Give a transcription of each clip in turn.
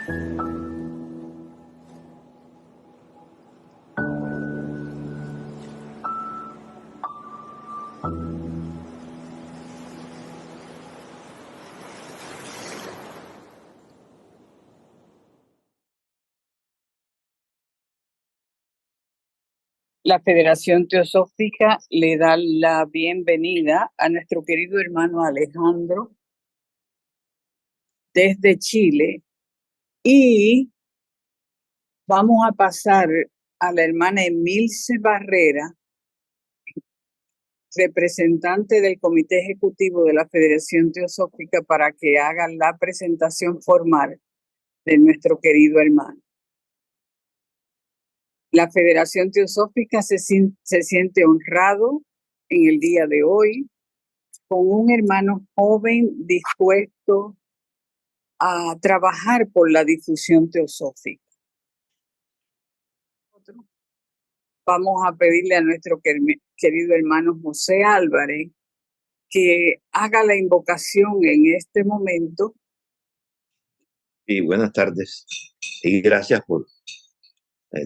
La Federación Teosófica le da la bienvenida a nuestro querido hermano Alejandro desde Chile y vamos a pasar a la hermana Emilce Barrera, representante del Comité Ejecutivo de la Federación Teosófica, para que haga la presentación formal de nuestro querido hermano. La Federación Teosófica se siente honrado en el día de hoy con un hermano joven dispuesto a trabajar por la difusión teosófica. Vamos a pedirle a nuestro querido hermano José Álvarez que haga la invocación en este momento. Y buenas tardes y gracias por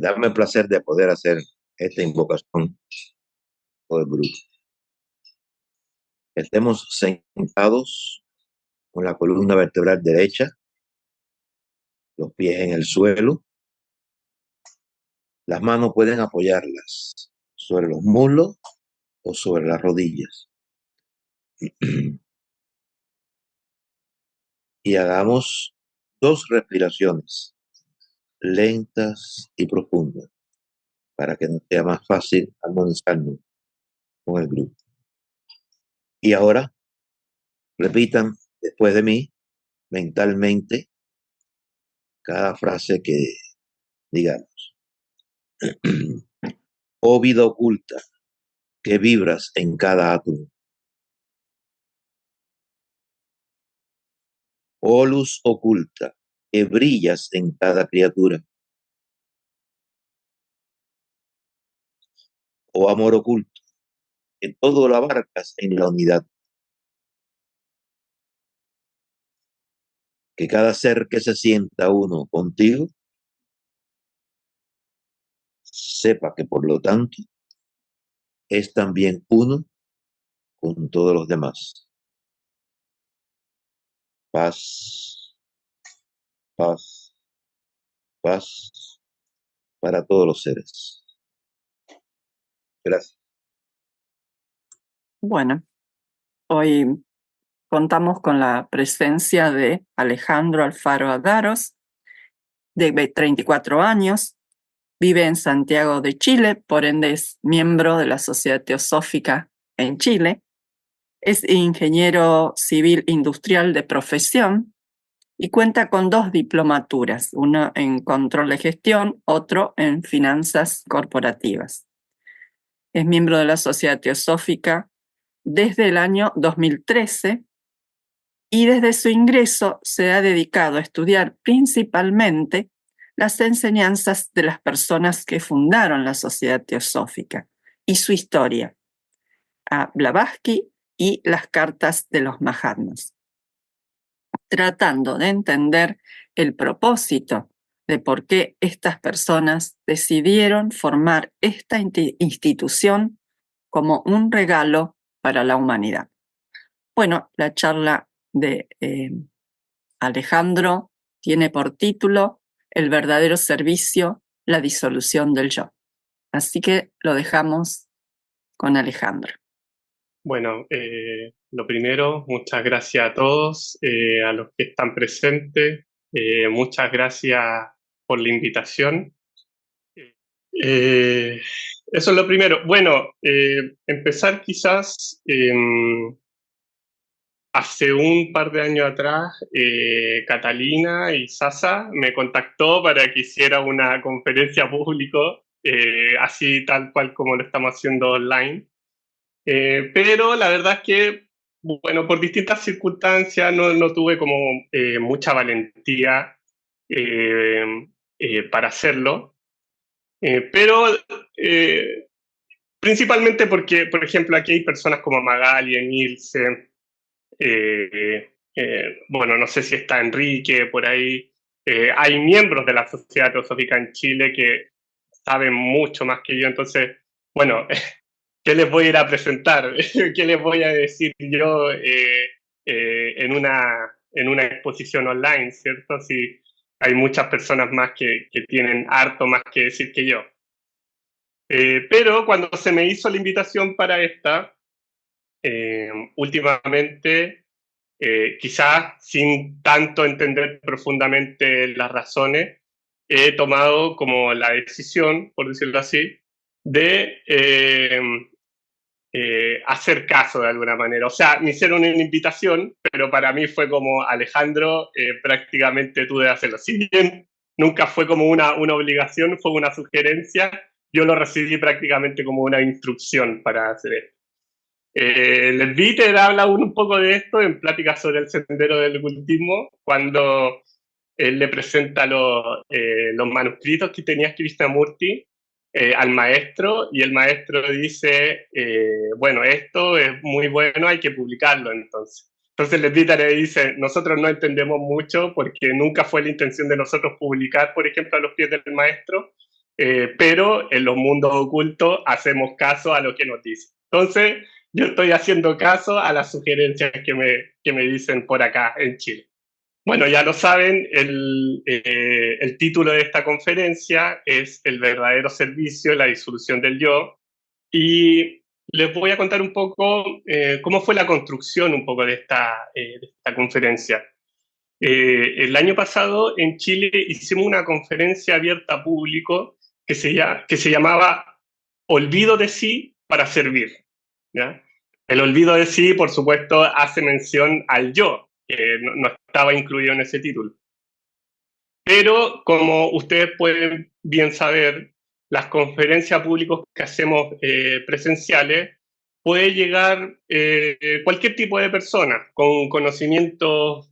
darme el placer de poder hacer esta invocación por el grupo. Estemos sentados con la columna vertebral derecha, los pies en el suelo. Las manos pueden apoyarlas sobre los muslos o sobre las rodillas. Y hagamos 2 respiraciones lentas y profundas para que nos sea más fácil armonizarnos con el grupo. Y ahora repitan después de mí mentalmente cada frase que digamos. Oh vida oculta que vibras en cada átomo. Oh luz oculta que brillas en cada criatura. Oh amor oculto que todo lo abarcas en la unidad. Que cada ser que se sienta uno contigo sepa que por lo tanto es también uno con todos los demás. Paz, paz, paz para todos los seres. Gracias. Bueno, hoy contamos con la presencia de Alejandro Alfaro Adaros, de 34 años, vive en Santiago de Chile, por ende es miembro de la Sociedad Teosófica en Chile, es ingeniero civil industrial de profesión y cuenta con 2 diplomaturas, uno en control de gestión, otro en finanzas corporativas. Es miembro de la Sociedad Teosófica desde el año 2013 y desde su ingreso se ha dedicado a estudiar principalmente las enseñanzas de las personas que fundaron la Sociedad Teosófica y su historia, a Blavatsky y las cartas de los Mahatmas, tratando de entender el propósito de por qué estas personas decidieron formar esta institución como un regalo para la humanidad. Bueno, la charla de Alejandro tiene por título El verdadero servicio, la disolución del yo. Así que lo dejamos con Alejandro. Bueno, lo primero, muchas gracias a todos, a los que están presentes. Muchas gracias por la invitación. Eso es lo primero. Bueno, empezar quizás... hace un par de años atrás, Catalina y Sasa me contactó para que hiciera una conferencia pública, así tal cual como lo estamos haciendo online. Pero la verdad es que, bueno, por distintas circunstancias no tuve como mucha valentía para hacerlo. Pero principalmente porque, por ejemplo, aquí hay personas como Magali, Emilce, bueno, no sé si está Enrique por ahí, Hay miembros de la Sociedad Teosófica en Chile que saben mucho más que yo, entonces, bueno, ¿qué les voy a ir a presentar? ¿Qué les voy a decir yo en una exposición online, ¿cierto? Si hay muchas personas más que tienen harto más que decir que yo. Pero cuando se me hizo la invitación para esta, últimamente, quizás sin tanto entender profundamente las razones, he tomado como la decisión, por decirlo así, de hacer caso de alguna manera. O sea, me hicieron una invitación, pero para mí fue como, Alejandro, prácticamente tú debes hacerlo. Si bien nunca fue como una obligación, fue una sugerencia, yo lo recibí prácticamente como una instrucción para hacer esto. Les vi te habla un poco de esto en Pláticas sobre el Sendero del Ocultismo, cuando él le presenta los manuscritos que tenía Krishnamurti al maestro, y el maestro dice, bueno, esto es muy bueno, hay que publicarlo entonces. Entonces Levita le dice, nosotros no entendemos mucho porque nunca fue la intención de nosotros publicar, por ejemplo, a los pies del maestro, pero en los mundos ocultos hacemos caso a lo que nos dice. Entonces, yo estoy haciendo caso a las sugerencias que me dicen por acá en Chile. Bueno, ya lo saben, el título de esta conferencia es El verdadero servicio, la disolución del yo, y les voy a contar un poco cómo fue la construcción un poco de esta conferencia. El año pasado en Chile hicimos una conferencia abierta a público que se llamaba Olvido de sí para servir, ¿ya? El olvido de sí, por supuesto, hace mención al yo, que no estaba incluido en ese título. Pero, como ustedes pueden bien saber, las conferencias públicas que hacemos presenciales puede llegar cualquier tipo de persona con conocimientos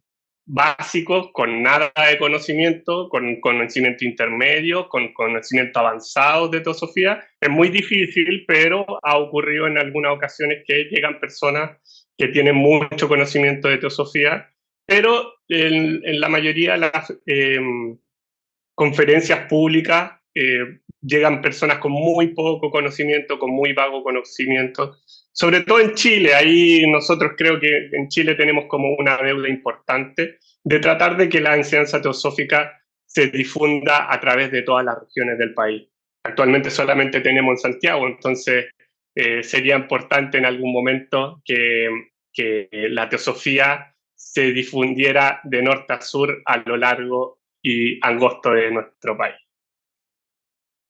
básicos, con nada de conocimiento, con conocimiento intermedio, con conocimiento avanzado de teosofía. Es muy difícil, pero ha ocurrido en algunas ocasiones que llegan personas que tienen mucho conocimiento de teosofía, pero en la mayoría de las conferencias públicas llegan personas con muy poco conocimiento, con muy vago conocimiento, sobre todo en Chile. Ahí nosotros creo que en Chile tenemos como una deuda importante de tratar de que la enseñanza teosófica se difunda a través de todas las regiones del país. Actualmente solamente tenemos en Santiago, entonces sería importante en algún momento que la teosofía se difundiera de norte a sur a lo largo y angosto de nuestro país.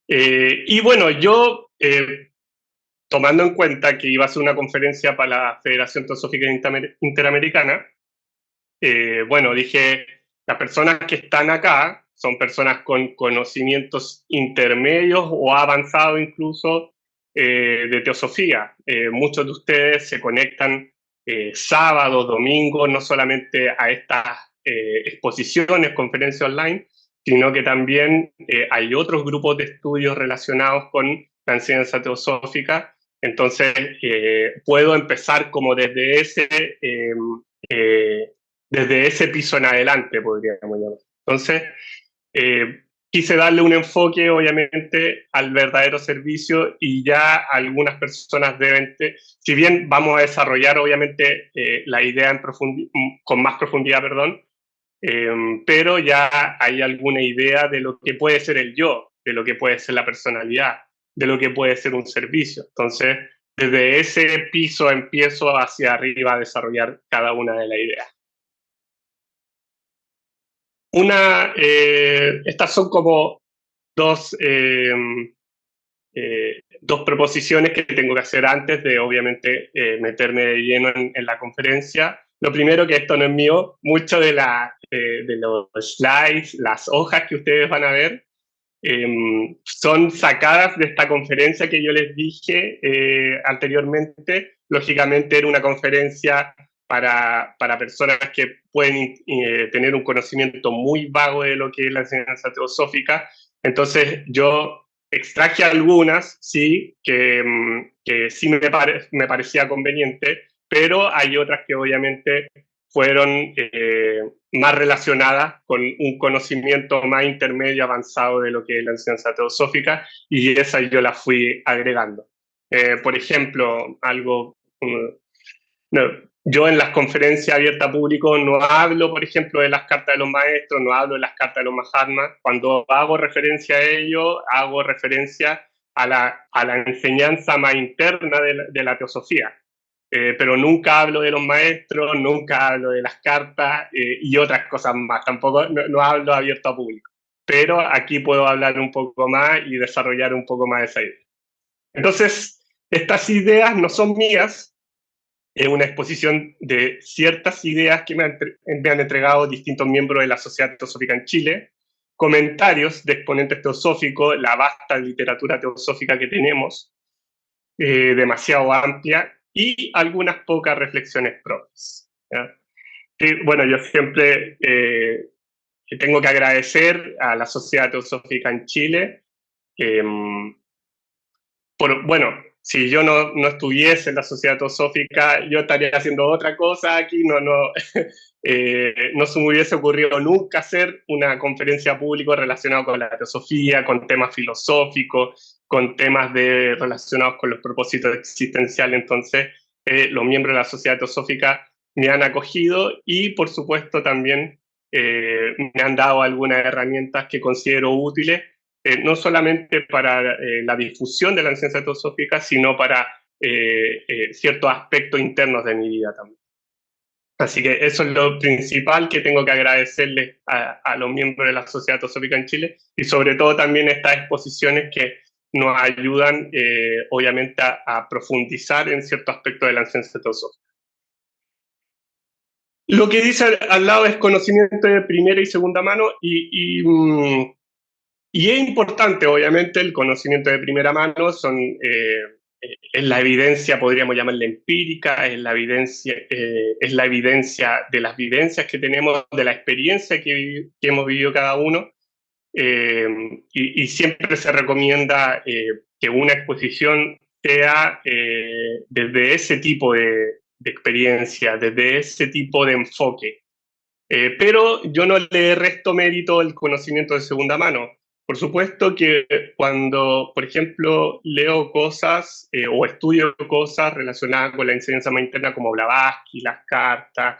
Y bueno, yo, tomando en cuenta que iba a ser una conferencia para la Federación Teosófica Interamericana, bueno, dije, las personas que están acá son personas con conocimientos intermedios o avanzados incluso de teosofía. Muchos de ustedes se conectan sábados, domingos, no solamente a estas exposiciones, conferencias online, sino que también hay otros grupos de estudios relacionados con la enseñanza teosófica. Entonces, puedo empezar como desde ese piso en adelante, podríamos llamar. Entonces, quise darle un enfoque, obviamente, al verdadero servicio, y ya algunas personas deben, si bien vamos a desarrollar, obviamente, la idea con más profundidad, pero ya hay alguna idea de lo que puede ser el yo, de lo que puede ser la personalidad, de lo que puede ser un servicio. Entonces, desde ese piso empiezo hacia arriba a desarrollar cada una de las ideas. Estas son como dos proposiciones que tengo que hacer antes de, obviamente, meterme de lleno en la conferencia. Lo primero, que esto no es mío, mucho de los slides, las hojas que ustedes van a ver, son sacadas de esta conferencia que yo les dije anteriormente. Lógicamente era una conferencia para personas que pueden tener un conocimiento muy vago de lo que es la enseñanza teosófica. Entonces yo extraje algunas, sí, que sí me parecía conveniente, pero hay otras que obviamente fueron más relacionadas con un conocimiento más intermedio avanzado de lo que es la enseñanza teosófica, y esa yo la fui agregando. Por ejemplo, yo en las conferencias abiertas a público no hablo, por ejemplo, de las cartas de los maestros, no hablo de las cartas de los Mahatmas. Cuando hago referencia a ello, hago referencia a la enseñanza más interna de la teosofía. Pero nunca hablo de los maestros, nunca hablo de las cartas y otras cosas más. Tampoco no hablo abierto a público. Pero aquí puedo hablar un poco más y desarrollar un poco más esa idea. Entonces, estas ideas no son mías, es una exposición de ciertas ideas que me han entregado distintos miembros de la Sociedad Teosófica en Chile, comentarios de exponentes teosóficos, la vasta literatura teosófica que tenemos, demasiado amplia, y algunas pocas reflexiones propias. Bueno, yo siempre tengo que agradecer a la Sociedad Teosófica en Chile. Bueno, si yo no estuviese en la Sociedad Teosófica, yo estaría haciendo otra cosa aquí. No se me hubiese ocurrido nunca hacer una conferencia pública relacionada con la teosofía, con temas filosóficos, con temas relacionados con los propósitos existenciales. Entonces, los miembros de la Sociedad Teosófica me han acogido y, por supuesto, también me han dado algunas herramientas que considero útiles, no solamente para la difusión de la enseñanza teosófica, sino para ciertos aspectos internos de mi vida también. Así que eso es lo principal que tengo que agradecerle a los miembros de la Sociedad Teosófica en Chile, y sobre todo también estas exposiciones que nos ayudan, obviamente, a profundizar en ciertos aspectos de la enseñanza teosófica. Lo que dice al lado es conocimiento de primera y segunda mano, y es importante, obviamente, el conocimiento de primera mano. Es la evidencia, podríamos llamarla empírica, es la evidencia de las vivencias que tenemos, de la experiencia que hemos vivido cada uno, y siempre se recomienda que una exposición sea desde ese tipo de experiencia, desde ese tipo de enfoque. Pero yo no le resto mérito al conocimiento de segunda mano. Por supuesto que cuando, por ejemplo, leo cosas o estudio cosas relacionadas con la enseñanza más interna, como Blavatsky, las cartas,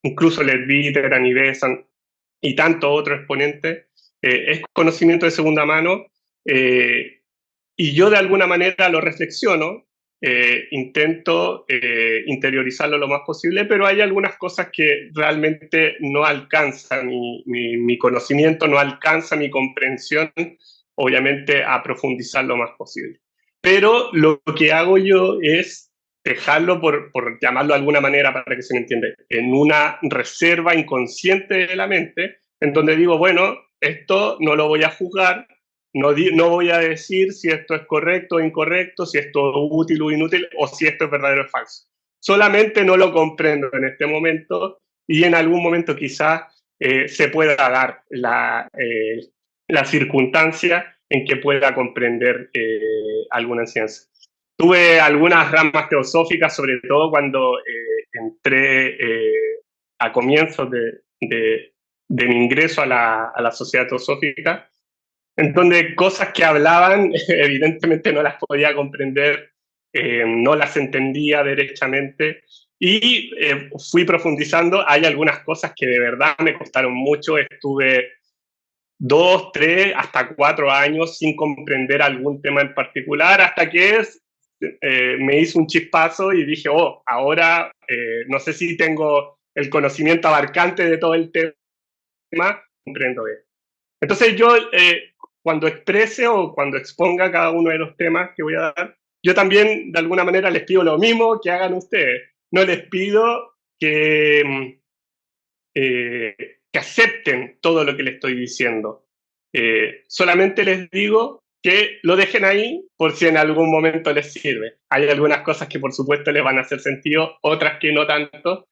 incluso Leadbeater, Anibesan y tantos otros exponentes, es conocimiento de segunda mano, y yo de alguna manera lo reflexiono, intento interiorizarlo lo más posible, pero hay algunas cosas que realmente no alcanzan mi conocimiento, no alcanza mi comprensión, obviamente, a profundizar lo más posible. Pero lo que hago yo es dejarlo, por llamarlo de alguna manera para que se me entienda, en una reserva inconsciente de la mente, en donde digo, bueno, esto no lo voy a juzgar, no voy a decir si esto es correcto o incorrecto, si esto es útil o inútil, o si esto es verdadero o falso. Solamente no lo comprendo en este momento, y en algún momento quizás se pueda dar la circunstancia en que pueda comprender alguna enseñanza. Tuve algunas ramas teosóficas, sobre todo cuando entré a comienzos de mi ingreso a la Sociedad Teosófica, en donde cosas que hablaban evidentemente no las podía comprender, no las entendía derechamente, y fui profundizando. Hay algunas cosas que de verdad me costaron mucho. Estuve 2, 3, hasta 4 años sin comprender algún tema en particular, hasta que me hizo un chispazo y dije, ahora no sé si tengo el conocimiento abarcante de todo el tema, comprendo bien. Entonces yo, cuando exprese o cuando exponga cada uno de los temas que voy a dar, yo también de alguna manera les pido lo mismo que hagan ustedes. No les pido que acepten todo lo que les estoy diciendo. Solamente les digo que lo dejen ahí por si en algún momento les sirve. Hay algunas cosas que por supuesto les van a hacer sentido, otras que no tanto,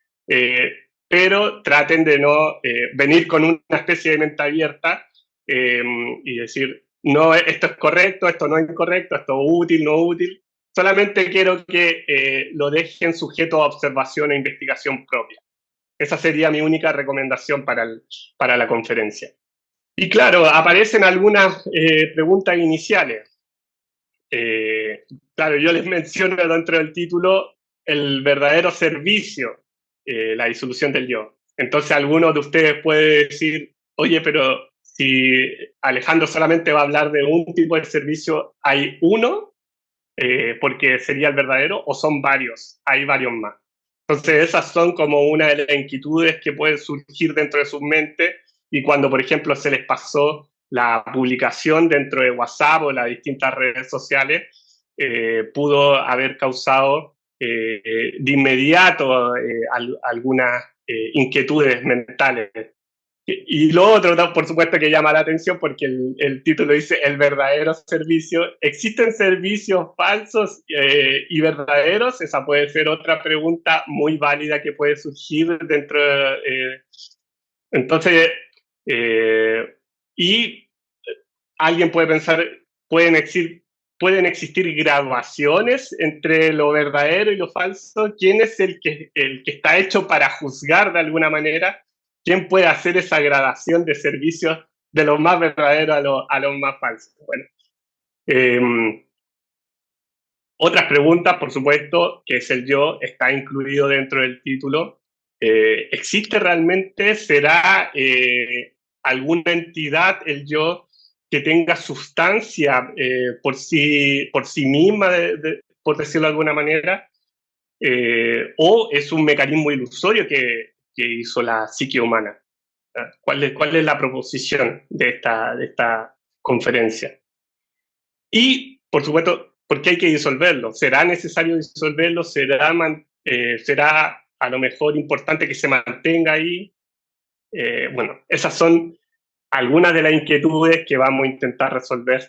pero traten de no venir con una especie de mente abierta y decir, no, esto es correcto, esto no es incorrecto, esto es útil, no útil. Solamente quiero que lo dejen sujeto a observación e investigación propia. Esa sería mi única recomendación para la conferencia. Y claro, aparecen algunas preguntas iniciales. Claro, yo les menciono dentro del título el verdadero servicio, la disolución del yo. Entonces alguno de ustedes puede decir, oye, pero si Alejandro solamente va a hablar de un tipo de servicio, ¿hay uno? Porque sería el verdadero, o son varios, hay varios más. Entonces esas son como una de las inquietudes que pueden surgir dentro de sus mentes, y cuando, por ejemplo, se les pasó la publicación dentro de WhatsApp o las distintas redes sociales, pudo haber causado de inmediato algunas inquietudes mentales. Y lo otro, por supuesto, que llama la atención porque el título dice el verdadero servicio. ¿Existen servicios falsos y verdaderos? Esa puede ser otra pregunta muy válida que puede surgir dentro de... Entonces, y alguien puede pensar, pueden existir graduaciones entre lo verdadero y lo falso. ¿Quién es el que está hecho para juzgar de alguna manera? ¿Quién puede hacer esa gradación de servicios de lo más verdadero a lo más falso? Bueno, otras preguntas, por supuesto, que es el yo, está incluido dentro del título. ¿Existe realmente? ¿Será alguna entidad, el yo, que tenga sustancia por sí misma, por decirlo de alguna manera? ¿O es un mecanismo ilusorio que hizo la psique humana? ¿Cuál es la proposición de esta conferencia? Y, por supuesto, ¿por qué hay que disolverlo? ¿Será necesario disolverlo? ¿Será a lo mejor importante que se mantenga ahí? Bueno, esas son algunas de las inquietudes que vamos a intentar resolver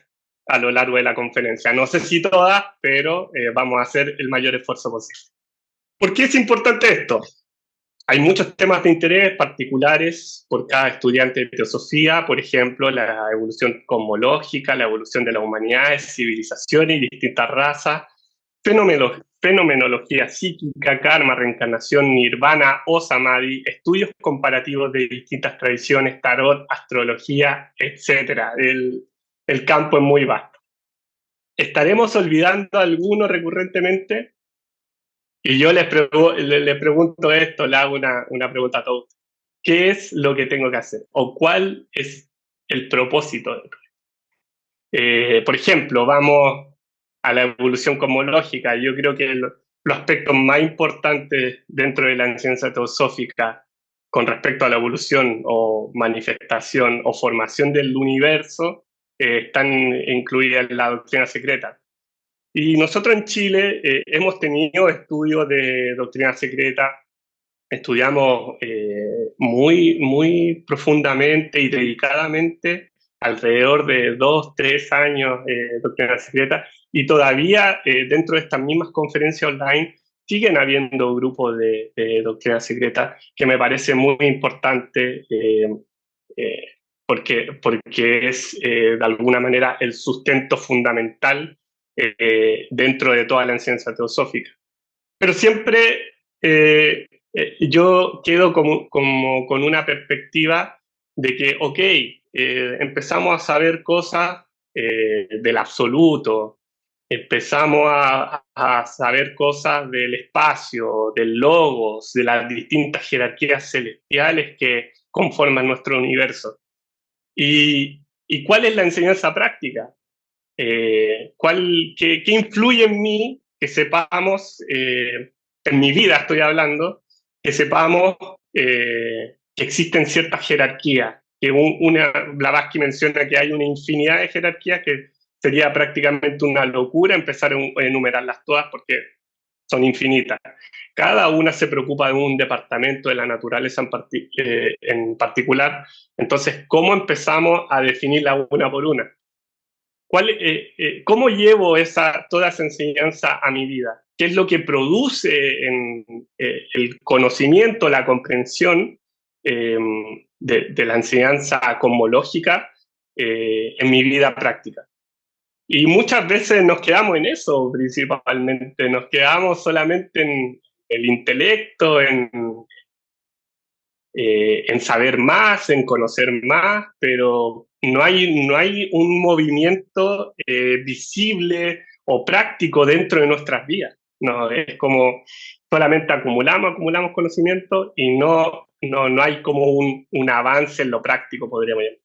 a lo largo de la conferencia. No sé si todas, pero vamos a hacer el mayor esfuerzo posible. ¿Por qué es importante esto? Hay muchos temas de interés particulares por cada estudiante de teosofía, por ejemplo, la evolución cosmológica, la evolución de las humanidades, civilizaciones y distintas razas, fenomenología psíquica, karma, reencarnación, nirvana o samadhi, estudios comparativos de distintas tradiciones, tarot, astrología, etc. El campo es muy vasto. ¿Estaremos olvidando alguno recurrentemente? Y yo les pregunto esto, le hago una pregunta a todos. ¿Qué es lo que tengo que hacer? ¿O cuál es el propósito de esto? Por ejemplo, vamos a la evolución cosmológica. Yo creo que los aspectos más importantes dentro de la enseñanza teosófica con respecto a la evolución o manifestación o formación del universo están incluidas en la doctrina secreta. Y nosotros en Chile hemos tenido estudios de doctrina secreta, estudiamos muy profundamente y dedicadamente, alrededor de 2-3 años doctrina secreta, y todavía dentro de estas mismas conferencias online siguen habiendo grupos de doctrina secreta que me parece muy importante porque es de alguna manera el sustento fundamental dentro de toda la enseñanza teosófica. Pero siempre yo quedo como con una perspectiva de que, ok, empezamos a saber cosas del absoluto, empezamos a saber cosas del espacio, del logos, de las distintas jerarquías celestiales que conforman nuestro universo. ¿Y cuál es la enseñanza práctica? ¿Qué influye en mí que sepamos, en mi vida estoy hablando, que sepamos que existen ciertas jerarquías? Que Blavatsky menciona que hay una infinidad de jerarquías que sería prácticamente una locura empezar a enumerarlas todas porque son infinitas. Cada una se preocupa de un departamento de la naturaleza en particular. Entonces, ¿cómo empezamos a definirla una por una? ¿Cómo llevo toda esa enseñanza a mi vida? ¿Qué es lo que produce el conocimiento, la comprensión de la enseñanza cosmológica en mi vida práctica? Y muchas veces nos quedamos en eso, principalmente. Nos quedamos solamente en el intelecto, en en saber más, en conocer más, pero no hay un movimiento visible o práctico dentro de nuestras vidas. No, es como solamente acumulamos conocimiento y no hay como un avance en lo práctico, podríamos llamar.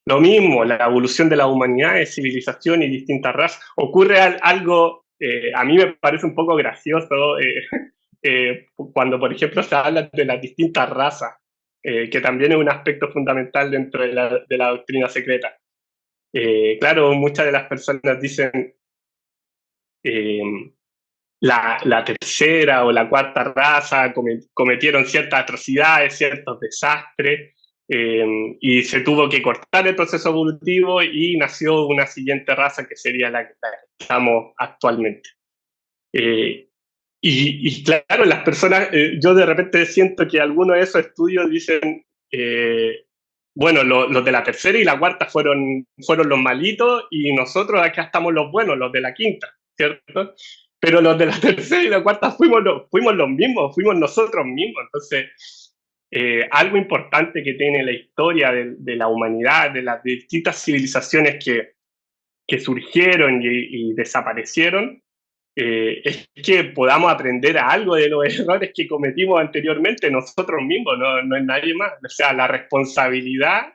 Lo mismo, la evolución de la humanidad, de civilización y distintas razas. Ocurre algo, a mí me parece un poco gracioso, cuando, por ejemplo, se habla de las distintas razas, que también es un aspecto fundamental dentro de la doctrina secreta. Claro, muchas de las personas dicen la tercera o la cuarta raza cometieron ciertas atrocidades, ciertos desastres, y se tuvo que cortar el proceso evolutivo y nació una siguiente raza que sería la que estamos actualmente. Y claro, las personas, yo de repente siento que algunos de esos estudios dicen, bueno, los de la tercera y la cuarta fueron los malitos y nosotros acá estamos los buenos, los de la quinta, ¿cierto? Pero los de la tercera y la cuarta fuimos los mismos, fuimos nosotros mismos. Entonces, algo importante que tiene la historia de la humanidad, de las distintas civilizaciones que surgieron y desaparecieron, es que podamos aprender algo de los errores que cometimos anteriormente nosotros mismos, no es nadie más. O sea, la responsabilidad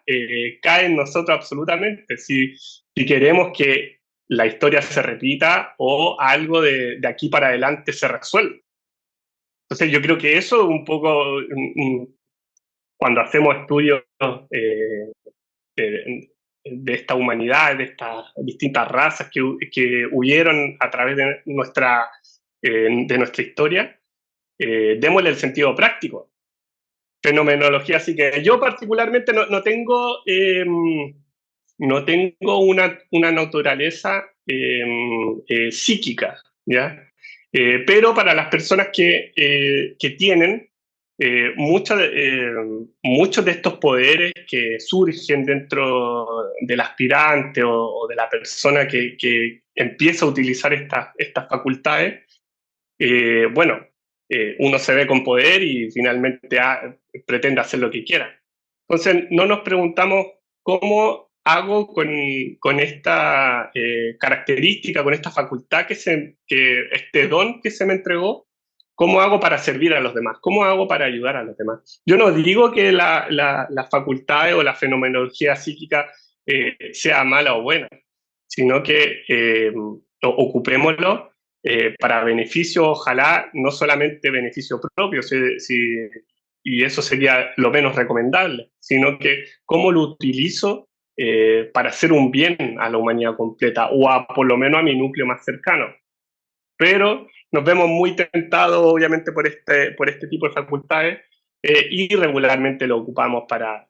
cae en nosotros absolutamente. Si queremos que la historia se repita o algo de aquí para adelante se resuelva. Entonces yo creo que eso un poco, cuando hacemos estudios de esta humanidad, de estas distintas razas que huyeron a través de nuestra historia, démosle el sentido práctico. Fenomenología, así que yo particularmente no tengo una naturaleza psíquica, ¿ya? Pero para las personas que tienen muchos de estos poderes que surgen dentro del aspirante o de la persona que empieza a utilizar estas facultades, bueno, uno se ve con poder y finalmente pretende hacer lo que quiera. Entonces no nos preguntamos cómo hago con esta característica, con esta facultad, este don que se me entregó, cómo hago para servir a los demás, cómo hago para ayudar a los demás. Yo no digo que las facultades o la fenomenología psíquica sea mala o buena, sino que ocupémoslo para beneficio, ojalá, no solamente beneficio propio, y eso sería lo menos recomendable, sino que cómo lo utilizo para hacer un bien a la humanidad completa, o por lo menos a mi núcleo más cercano. Pero nos vemos muy tentados, obviamente, por este tipo de facultades, y regularmente lo ocupamos para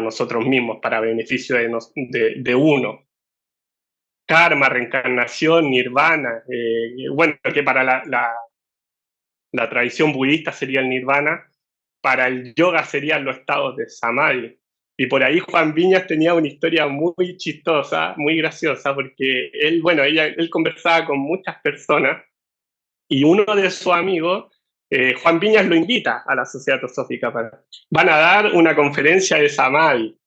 nosotros mismos, para beneficio de uno. Karma, reencarnación, nirvana, bueno, que para la tradición budista sería el nirvana, para el yoga serían los estados de samadhi. Y por ahí Juan Viñas tenía una historia muy chistosa, muy graciosa, porque él conversaba con muchas personas y uno de sus amigos, Juan Viñas, lo invita a la Sociedad Teosófica. Van a dar una conferencia de samadhi.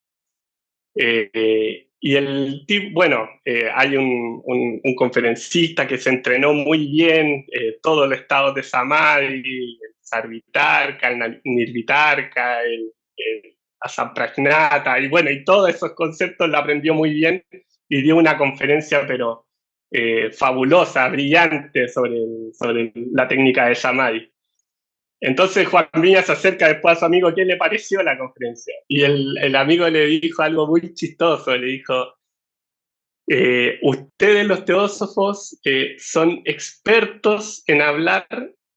Y el tipo, bueno, hay un conferencista que se entrenó muy bien todos los estados de samadhi, el sarvitarka, el nirvitarka, el asamprajnata, y bueno, y todos esos conceptos lo aprendió muy bien y dio una conferencia, pero fabulosa, brillante sobre la técnica de samadhi. Entonces Juan Viñas se acerca después a su amigo, ¿qué le pareció la conferencia? Y el amigo le dijo algo muy chistoso, le dijo, ustedes los teósofos son expertos en hablar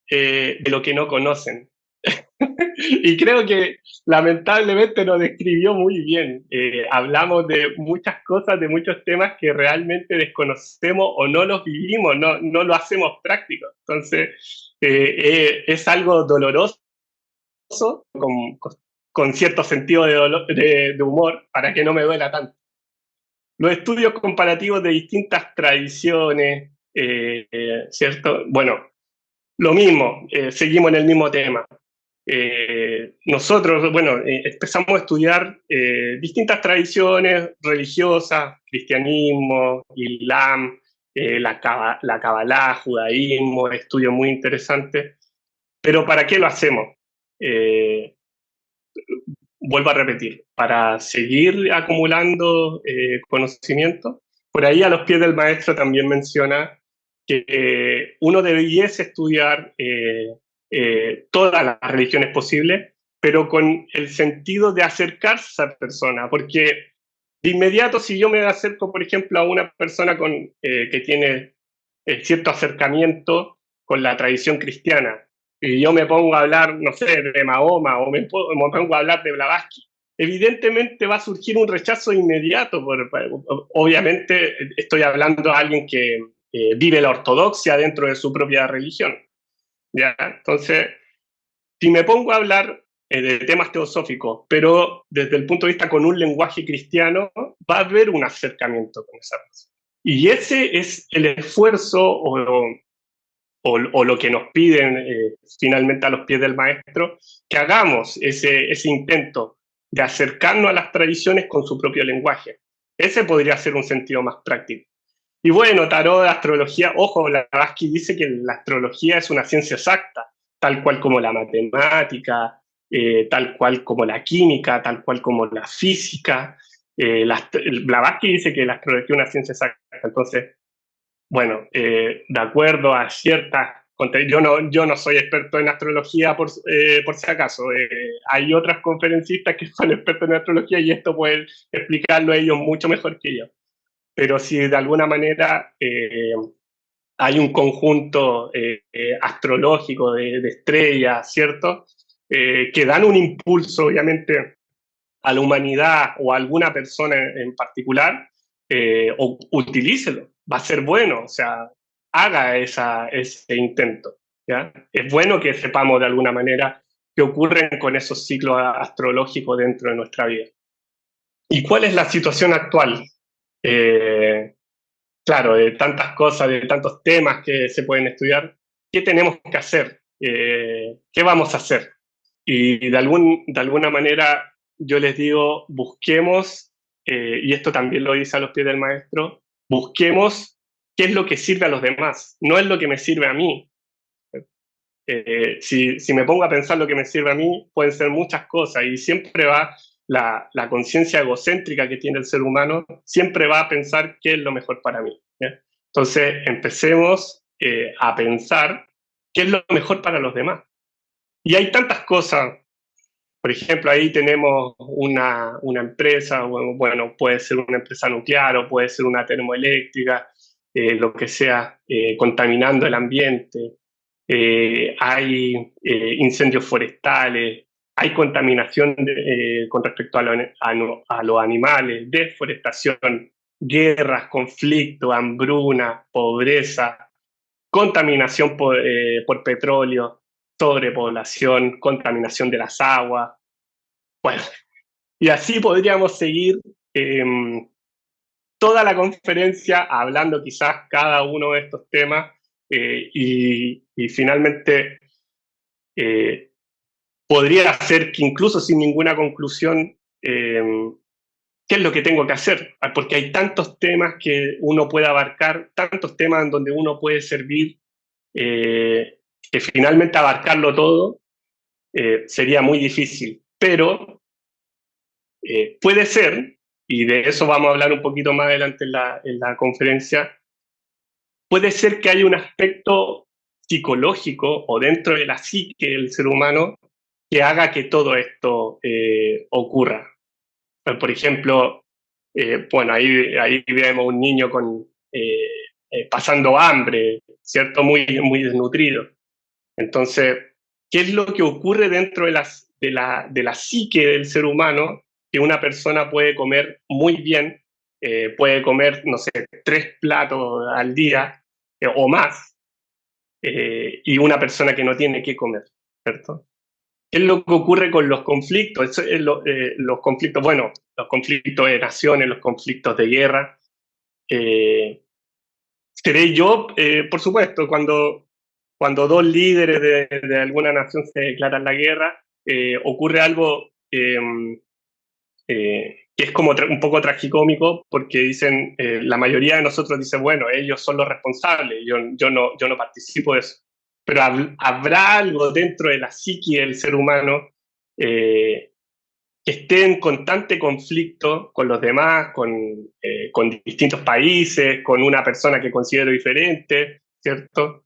de lo que no conocen. Y creo que lamentablemente lo describió muy bien. Hablamos de muchas cosas, de muchos temas que realmente desconocemos o no los vivimos, no lo hacemos práctico. Entonces, es algo doloroso, con cierto sentido de humor, para que no me duela tanto. Los estudios comparativos de distintas tradiciones, ¿cierto? Bueno, lo mismo, seguimos en el mismo tema. nosotros, bueno, empezamos a estudiar distintas tradiciones religiosas, cristianismo, islam, la Kabbalah, judaísmo, estudios muy interesantes, pero ¿para qué lo hacemos? Vuelvo a repetir, para seguir acumulando conocimiento. Por ahí a los pies del maestro también menciona que uno debiese estudiar todas las religiones posibles, pero con el sentido de acercarse a esa persona, porque de inmediato si yo me acerco, por ejemplo, a una persona que tiene cierto acercamiento con la tradición cristiana, y yo me pongo a hablar, no sé, de Mahoma, o me pongo a hablar de Blavatsky, evidentemente va a surgir un rechazo inmediato. Obviamente estoy hablando a alguien que vive la ortodoxia dentro de su propia religión, ¿ya? Entonces, si me pongo a hablar de temas teosóficos, pero desde el punto de vista con un lenguaje cristiano, va a haber un acercamiento con esa persona. Y ese es el esfuerzo o lo que nos piden finalmente a los pies del maestro, que hagamos ese intento de acercarnos a las tradiciones con su propio lenguaje. Ese podría ser un sentido más práctico. Y bueno, tarot, astrología, ojo, Blavatsky dice que la astrología es una ciencia exacta, tal cual como la matemática, tal cual como la química, tal cual como la física. Blavatsky dice que la astrología es una ciencia exacta. Entonces, bueno, de acuerdo a ciertas... Yo no soy experto en astrología por si acaso. Hay otras conferencistas que son expertos en astrología y esto pueden explicarlo ellos mucho mejor que yo. Pero si de alguna manera hay un conjunto astrológico de estrellas, ¿cierto? Que dan un impulso, obviamente, a la humanidad o a alguna persona en particular, utilícelo, va a ser bueno, o sea, haga ese intento, ¿ya? Es bueno que sepamos de alguna manera qué ocurren con esos ciclos astrológicos dentro de nuestra vida. ¿Y cuál es la situación actual? Claro, de tantas cosas, de tantos temas que se pueden estudiar, ¿qué tenemos que hacer? ¿Qué vamos a hacer? Y de alguna manera yo les digo, busquemos, y esto también lo dice a los pies del maestro, busquemos qué es lo que sirve a los demás, no es lo que me sirve a mí. Si me pongo a pensar lo que me sirve a mí, pueden ser muchas cosas, y siempre va la conciencia egocéntrica que tiene el ser humano, siempre va a pensar qué es lo mejor para mí, ¿ya? Entonces, empecemos a pensar qué es lo mejor para los demás. Y hay tantas cosas. Por ejemplo, ahí tenemos una empresa, bueno, puede ser una empresa nuclear o puede ser una termoeléctrica, lo que sea, contaminando el ambiente. Hay incendios forestales, hay contaminación con respecto a los animales, deforestación, guerras, conflictos, hambruna, pobreza, contaminación por petróleo, sobrepoblación, contaminación de las aguas. Bueno, y así podríamos seguir toda la conferencia hablando quizás cada uno de estos temas y finalmente podría ser que incluso sin ninguna conclusión, ¿qué es lo que tengo que hacer? Porque hay tantos temas que uno puede abarcar, tantos temas en donde uno puede servir, que finalmente abarcarlo todo sería muy difícil. Pero puede ser, y de eso vamos a hablar un poquito más adelante en la conferencia, puede ser que haya un aspecto psicológico o dentro de la psique del ser humano que haga que todo esto ocurra. Por ejemplo, bueno, ahí vemos un niño pasando hambre, ¿cierto? Muy desnutrido. Entonces, ¿qué es lo que ocurre dentro de la psique del ser humano? Que una persona puede comer muy bien, puede comer, no sé, 3 platos al día o más, y una persona que no tiene que comer, ¿cierto? ¿Qué es lo que ocurre con los conflictos? Los conflictos, bueno, los conflictos de naciones, los conflictos de guerra. Seré yo, por supuesto, cuando cuando dos líderes de alguna nación se declaran la guerra, ocurre algo que es como un poco tragicómico, porque dicen, la mayoría de nosotros dice, bueno, ellos son los responsables, yo no participo de eso. Pero habrá algo dentro de la psique del ser humano que esté en constante conflicto con los demás, con distintos países, con una persona que considero diferente, ¿cierto?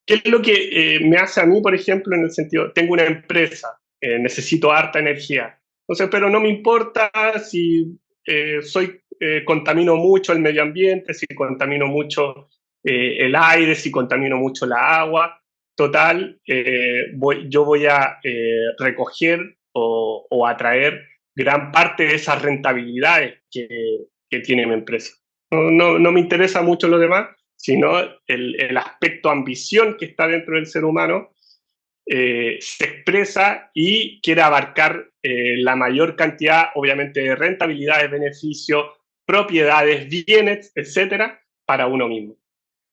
¿Qué es lo que me hace a mí, por ejemplo, en el sentido, tengo una empresa, necesito harta energía, entonces, pero no me importa si contamino mucho el medio ambiente, si contamino mucho el aire, si contamino mucho la agua, total, yo voy a recoger o atraer gran parte de esas rentabilidades que tiene mi empresa. No me interesa mucho lo demás, sino el aspecto ambición que está dentro del ser humano se expresa y quiere abarcar la mayor cantidad, obviamente, de rentabilidades, beneficios, propiedades, bienes, etcétera, para uno mismo.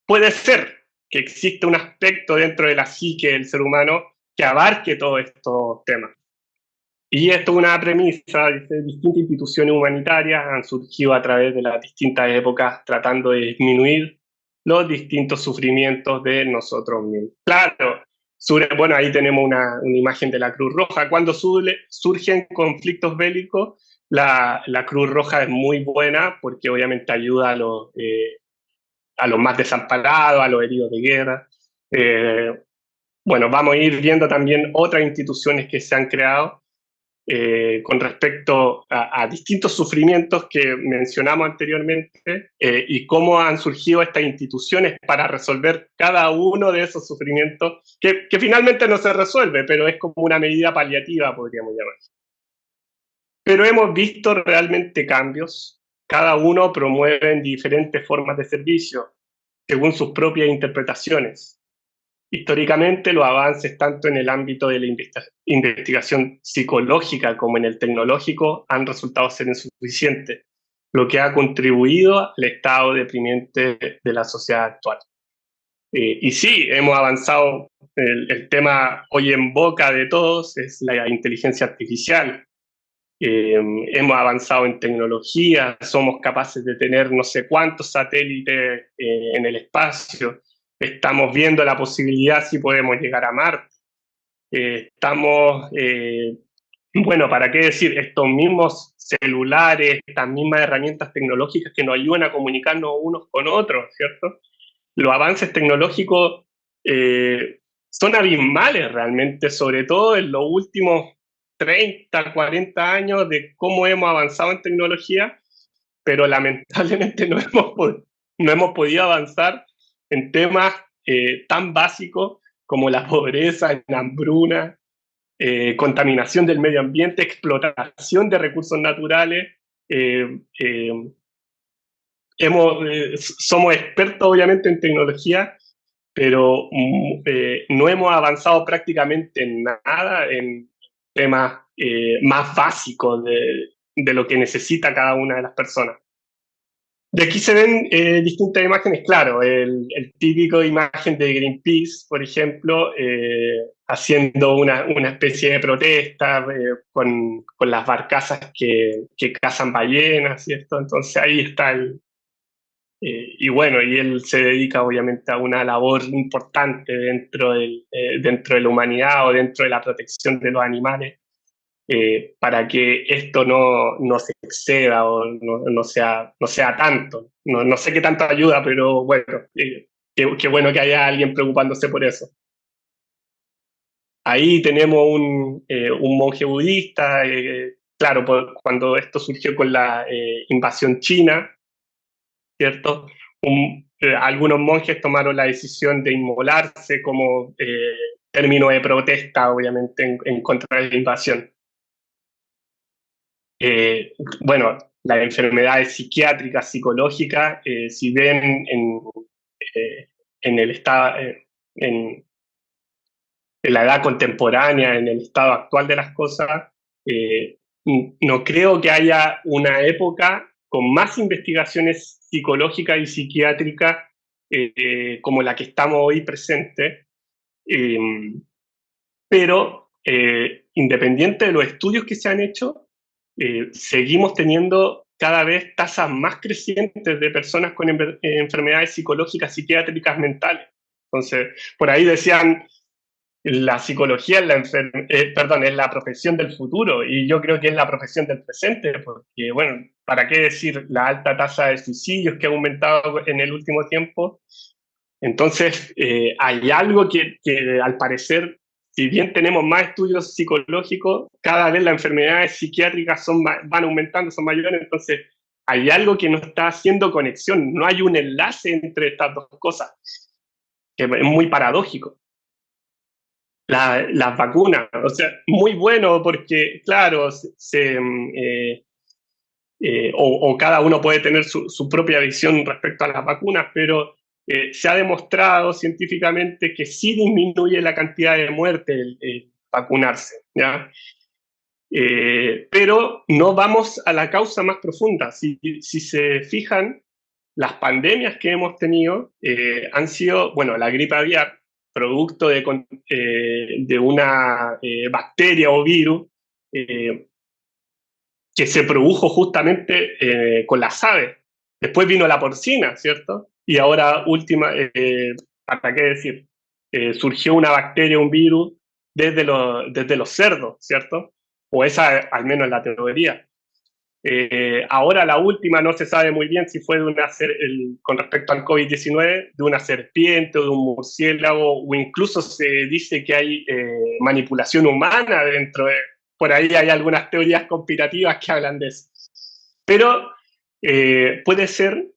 Puede ser que exista un aspecto dentro de la psique del ser humano que abarque todos estos temas. Y esto es una premisa, distintas instituciones humanitarias han surgido a través de las distintas épocas tratando de disminuir los distintos sufrimientos de nosotros mismos. Claro, bueno, ahí tenemos una imagen de la Cruz Roja. Cuando surgen conflictos bélicos, la Cruz Roja es muy buena porque obviamente ayuda a los más desamparados, a los heridos de guerra. Bueno, vamos a ir viendo también otras instituciones que se han creado con respecto a distintos sufrimientos que mencionamos anteriormente y cómo han surgido estas instituciones para resolver cada uno de esos sufrimientos que finalmente no se resuelve, pero es como una medida paliativa, podríamos llamar. Pero hemos visto realmente cambios. Cada uno promueve diferentes formas de servicio según sus propias interpretaciones. Históricamente, los avances tanto en el ámbito de la investigación psicológica como en el tecnológico han resultado ser insuficientes, lo que ha contribuido al estado deprimente de la sociedad actual. Y sí, hemos avanzado, el tema hoy en boca de todos es la inteligencia artificial. Hemos avanzado en tecnología, somos capaces de tener no sé cuántos satélites en el espacio. Estamos viendo la posibilidad si podemos llegar a Marte. Bueno, ¿para qué decir? Estos mismos celulares, estas mismas herramientas tecnológicas que nos ayudan a comunicarnos unos con otros, ¿cierto? Los avances tecnológicos son abismales realmente, sobre todo en los últimos 30, 40 años de cómo hemos avanzado en tecnología, pero lamentablemente no hemos podido avanzar en temas tan básicos como la pobreza, la hambruna, contaminación del medio ambiente, explotación de recursos naturales. Somos expertos obviamente en tecnología, pero no hemos avanzado prácticamente en nada en temas más básicos de lo que necesita cada una de las personas. De aquí se ven distintas imágenes, claro, el típico imagen de Greenpeace, por ejemplo, haciendo una especie de protesta con las barcazas que cazan ballenas, ¿cierto? Entonces ahí está y bueno, y él se dedica obviamente a una labor importante dentro de la humanidad o dentro de la protección de los animales. Para que esto no se exceda o no sea tanto. No sé qué tanto ayuda, pero bueno, qué bueno que haya alguien preocupándose por eso. Ahí tenemos un monje budista, claro, cuando esto surgió con la invasión china, ¿cierto? Algunos monjes tomaron la decisión de inmolarse como término de protesta, obviamente, en contra de la invasión. Bueno, las enfermedades psiquiátricas, psicológicas, si ven en el estado, en la edad contemporánea, en el estado actual de las cosas, no creo que haya una época con más investigaciones psicológicas y psiquiátricas como la que estamos hoy presentes, Pero independiente de los estudios que se han hecho, seguimos teniendo cada vez tasas más crecientes de personas con enfermedades psicológicas, psiquiátricas, mentales. Entonces, por ahí decían, la psicología es la profesión del futuro, y yo creo que es la profesión del presente, porque, bueno, ¿para qué decir la alta tasa de suicidios que ha aumentado en el último tiempo? Entonces, hay algo que al parecer, si bien tenemos más estudios psicológicos, cada vez las enfermedades psiquiátricas van aumentando, son mayores, entonces hay algo que no está haciendo conexión, no hay un enlace entre estas dos cosas, que es muy paradójico. Las vacunas, o sea, muy bueno porque, claro, cada uno puede tener su propia visión respecto a las vacunas, pero se ha demostrado científicamente que sí disminuye la cantidad de muerte el vacunarse, ¿ya? Pero no vamos a la causa más profunda. Si se fijan, las pandemias que hemos tenido han sido, bueno, la gripe aviar, producto de una bacteria o virus que se produjo justamente con las aves. Después vino la porcina, ¿cierto? Y ahora, ¿para qué decir? Surgió una bacteria, un virus, desde los cerdos, ¿cierto? O esa al menos es la teoría. Ahora la última no se sabe muy bien si fue con respecto al COVID-19, de una serpiente o de un murciélago, o incluso se dice que hay manipulación humana por ahí hay algunas teorías conspirativas que hablan de eso. Pero puede ser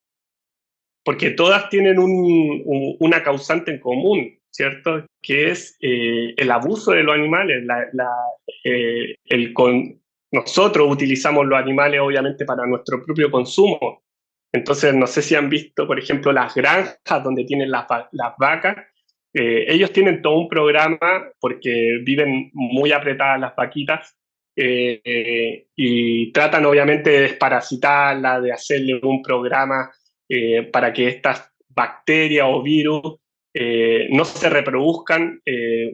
porque todas tienen una causante en común, ¿cierto? Que es el abuso de los animales, nosotros utilizamos los animales obviamente para nuestro propio consumo. Entonces, no sé si han visto, por ejemplo, las granjas donde tienen las vacas. Ellos tienen todo un programa porque viven muy apretadas las vaquitas y tratan obviamente de desparasitarlas, de hacerle un programa para que estas bacterias o virus no se reproduzcan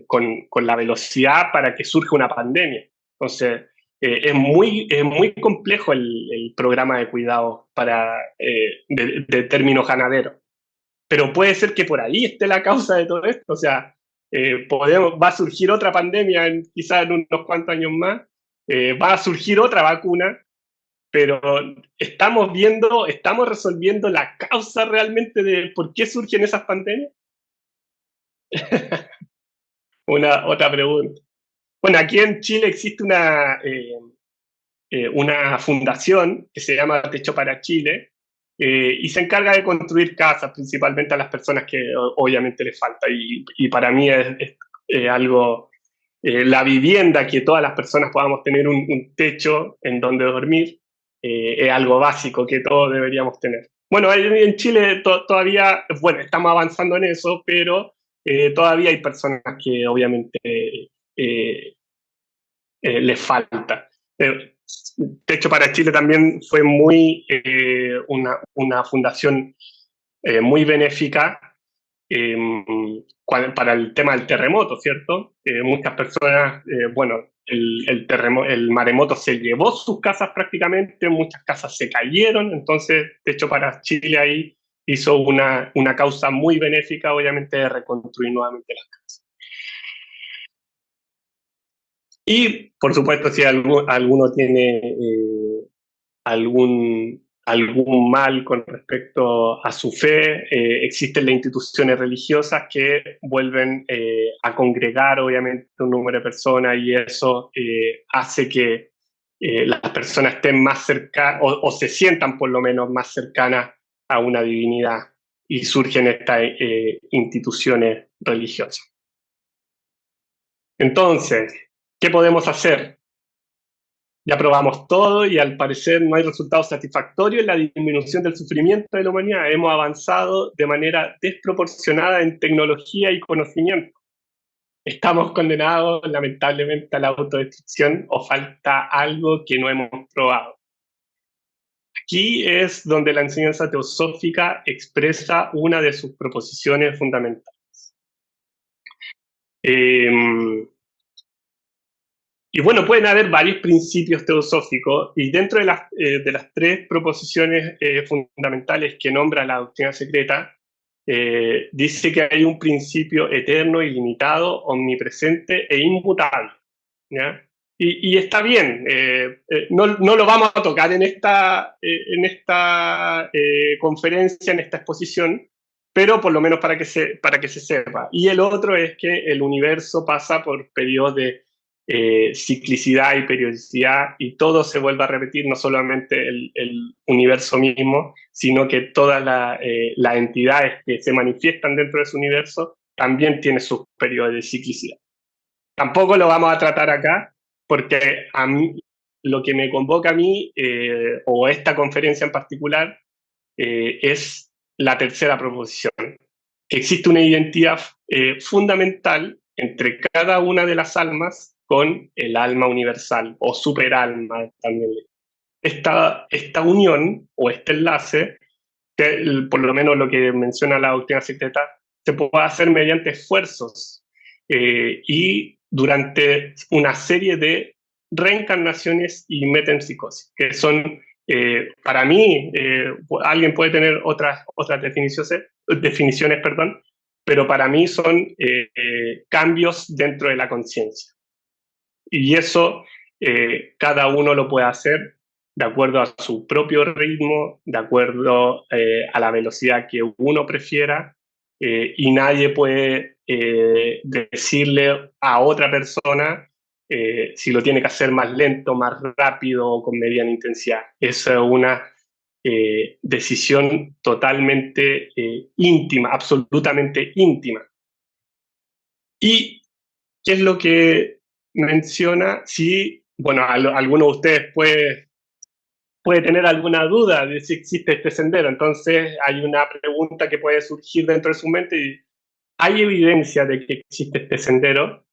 con la velocidad para que surja una pandemia. Entonces, es muy complejo el programa de cuidado de términos ganaderos. Pero puede ser que por ahí esté la causa de todo esto. O sea, va a surgir otra pandemia quizás en unos cuantos años más, va a surgir otra vacuna, pero estamos resolviendo la causa realmente de por qué surgen esas pandemias. Otra pregunta. Bueno, aquí en Chile existe una fundación que se llama Techo para Chile y se encarga de construir casas principalmente a las personas que obviamente les falta. Y para mí es algo, la vivienda, que todas las personas podamos tener un techo en donde dormir, es algo básico que todos deberíamos tener. Bueno, en Chile todavía, bueno, estamos avanzando en eso, pero todavía hay personas que obviamente les falta. Techo para Chile también fue una fundación muy benéfica para el tema del terremoto, ¿cierto? Muchas personas, el maremoto se llevó sus casas prácticamente, muchas casas se cayeron, entonces Techo para Chile ahí hizo una causa muy benéfica, obviamente, de reconstruir nuevamente las casas. Y, por supuesto, si alguno tiene algún mal con respecto a su fe, existen las instituciones religiosas que vuelven a congregar, obviamente, un número de personas, y eso hace que las personas estén más cercanas, o se sientan por lo menos más cercanas a una divinidad, y surgen estas instituciones religiosas. Entonces, ¿qué podemos hacer? Ya probamos todo y al parecer no hay resultados satisfactorios en la disminución del sufrimiento de la humanidad. Hemos avanzado de manera desproporcionada en tecnología y conocimiento. Estamos condenados lamentablemente a la autodestrucción, o falta algo que no hemos probado. Aquí es donde la enseñanza teosófica expresa una de sus proposiciones fundamentales. Y bueno, pueden haber varios principios teosóficos, y dentro de las tres proposiciones fundamentales que nombra la doctrina secreta, dice que hay un principio eterno, ilimitado, omnipresente e inmutable, ¿ya? Y está bien, no lo vamos a tocar en esta conferencia, en esta exposición, pero por lo menos para que se sepa. Y el otro es que el universo pasa por periodos de ciclicidad y periodicidad, y todo se vuelve a repetir, no solamente el universo mismo, sino que todas las entidades que se manifiestan dentro de ese universo también tienen sus periodos de ciclicidad. Tampoco lo vamos a tratar acá, porque a mí, lo que me convoca a mí, o esta conferencia en particular, es la tercera proposición, que existe una identidad fundamental entre cada una de las almas con el alma universal, o superalma también. Esta unión, o este enlace, que por lo menos lo que menciona la doctrina secreta, se puede hacer mediante esfuerzos y durante una serie de reencarnaciones y metempsicosis, que son, para mí, alguien puede tener otras definiciones, pero para mí son cambios dentro de la conciencia. Y eso cada uno lo puede hacer de acuerdo a su propio ritmo, de acuerdo a la velocidad que uno prefiera, y nadie puede decirle a otra persona si lo tiene que hacer más lento, más rápido o con mediana intensidad. Esa es una decisión totalmente íntima, absolutamente íntima. ¿Y qué es lo que menciona? Si, bueno, alguno de ustedes puede tener alguna duda de si existe este sendero, entonces hay una pregunta que puede surgir dentro de su mente y ¿hay evidencia de que existe este sendero?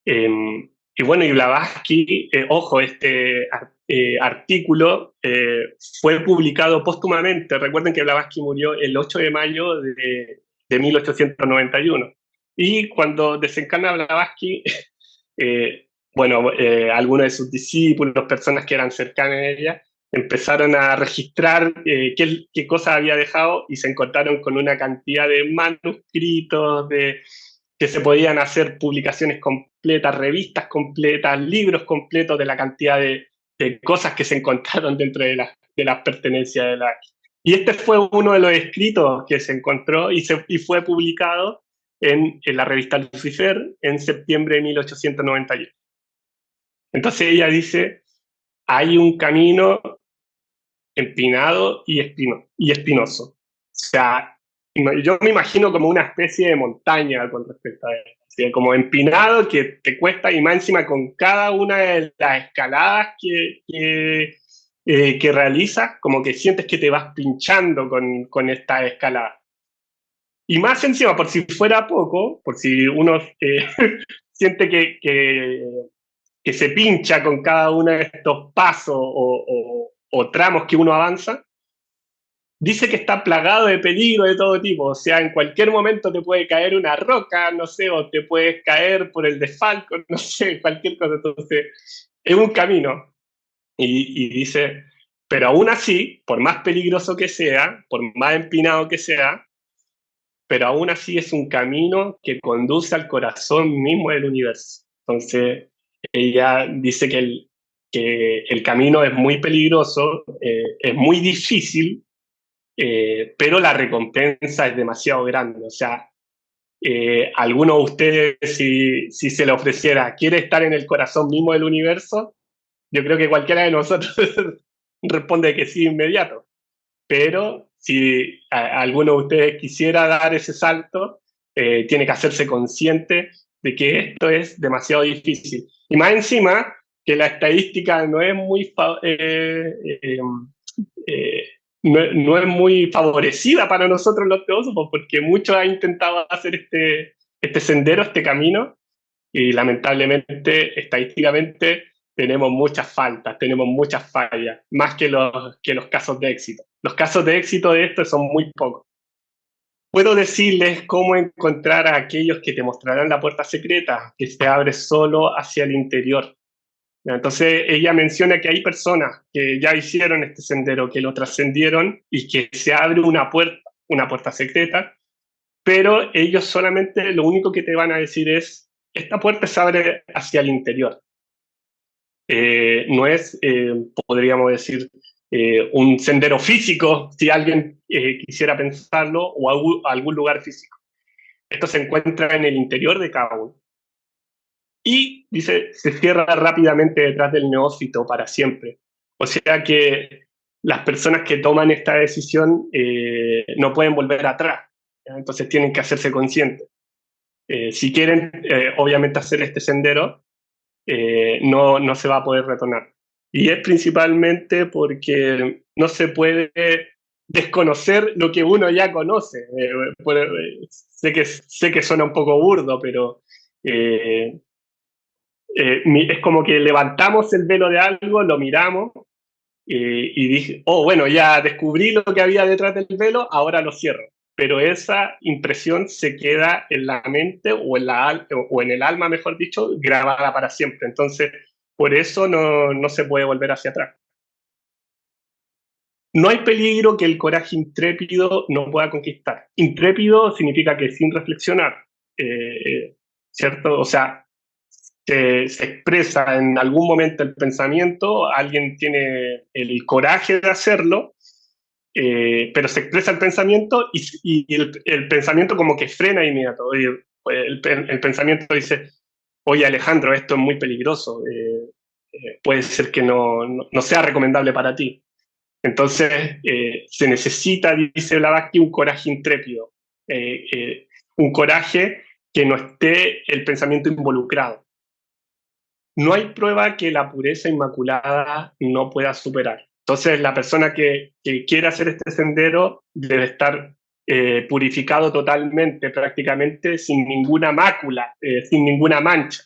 Y bueno, y Blavatsky, ojo, este artículo fue publicado póstumamente. Recuerden que Blavatsky murió el 8 de mayo de 1891. Y cuando desencarna Blavatsky, bueno, algunos de sus discípulos, personas que eran cercanas a ella, empezaron a registrar qué cosas había dejado, y se encontraron con una cantidad de manuscritos, que se podían hacer publicaciones completas, revistas completas, libros completos de la cantidad de cosas que se encontraron dentro de las pertenencias de la... Y este fue uno de los escritos que se encontró y fue publicado en la revista Lucifer en septiembre de 1891. Entonces ella dice, hay un camino empinado y espinoso. O sea, yo me imagino como una especie de montaña con respecto a eso. Así, como empinado, que te cuesta, y más encima con cada una de las escaladas que realizas, como que sientes que te vas pinchando con esta escalada. Y más encima, por si fuera poco, por si uno siente que se pincha con cada uno de estos pasos o tramos que uno avanza, dice que está plagado de peligro de todo tipo. O sea, en cualquier momento te puede caer una roca, no sé, o te puedes caer por el desfalco, no sé, cualquier cosa. Entonces, es un camino. Y dice, pero aún así, por más peligroso que sea, por más empinado que sea, pero aún así es un camino que conduce al corazón mismo del universo. Entonces, ella dice que el camino es muy peligroso, es muy difícil, pero la recompensa es demasiado grande. O sea, alguno de ustedes, si se le ofreciera, ¿quiere estar en el corazón mismo del universo? Yo creo que cualquiera de nosotros responde que sí inmediato. Pero si alguno de ustedes quisiera dar ese salto, tiene que hacerse consciente de que esto es demasiado difícil. Y más encima, que la estadística no es muy no es muy favorecida para nosotros los teósofos, porque muchos han intentado hacer este sendero, este camino, y lamentablemente, estadísticamente, tenemos muchas faltas, tenemos muchas fallas, más que los casos de éxito. Los casos de éxito de esto son muy pocos. puedo decirles cómo encontrar a aquellos que te mostrarán la puerta secreta, que se abre solo hacia el interior. Entonces ella menciona que hay personas que ya hicieron este sendero, que lo trascendieron y que se abre una puerta secreta, pero ellos solamente lo único que te van a decir es, esta puerta se abre hacia el interior. No es, podríamos decir, un sendero físico, si alguien quisiera pensarlo, o algún lugar físico. Esto se encuentra en el interior de cada uno. Y, dice, se cierra rápidamente detrás del neófito para siempre. O sea que las personas que toman esta decisión no pueden volver atrás, ¿ya? Entonces tienen que hacerse conscientes. Si quieren, obviamente, hacer este sendero, no se va a poder retornar. Y es principalmente porque no se puede desconocer lo que uno ya conoce. Sé que suena un poco burdo, pero es como que levantamos el velo de algo, lo miramos y dije, oh, bueno, ya descubrí lo que había detrás del velo, ahora lo cierro. Pero esa impresión se queda en la mente o en el alma, mejor dicho, grabada para siempre. Entonces, por eso no se puede volver hacia atrás. No hay peligro que el coraje intrépido no pueda conquistar. Intrépido significa que sin reflexionar, ¿cierto? O sea, se expresa en algún momento el pensamiento, alguien tiene el coraje de hacerlo, pero se expresa el pensamiento y el pensamiento como que frena de inmediato. El pensamiento dice, oye Alejandro, esto es muy peligroso, puede ser que no sea recomendable para ti. Entonces se necesita, dice Blavatsky, un coraje intrépido, un coraje que no esté el pensamiento involucrado. No hay prueba que la pureza inmaculada no pueda superar. Entonces, la persona que quiere hacer este sendero debe estar purificado totalmente, prácticamente sin ninguna mácula, sin ninguna mancha.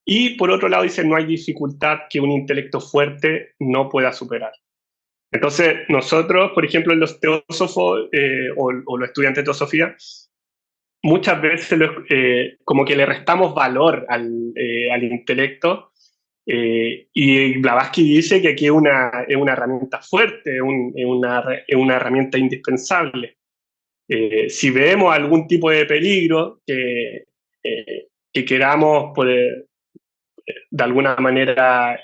Y por otro lado dice, no hay dificultad que un intelecto fuerte no pueda superar. Entonces, nosotros, por ejemplo, los teósofos o los estudiantes de teosofía, muchas veces como que le restamos valor al intelecto, y Blavatsky dice que aquí es una herramienta fuerte, es una herramienta indispensable. Si vemos algún tipo de peligro que queramos poder, de alguna manera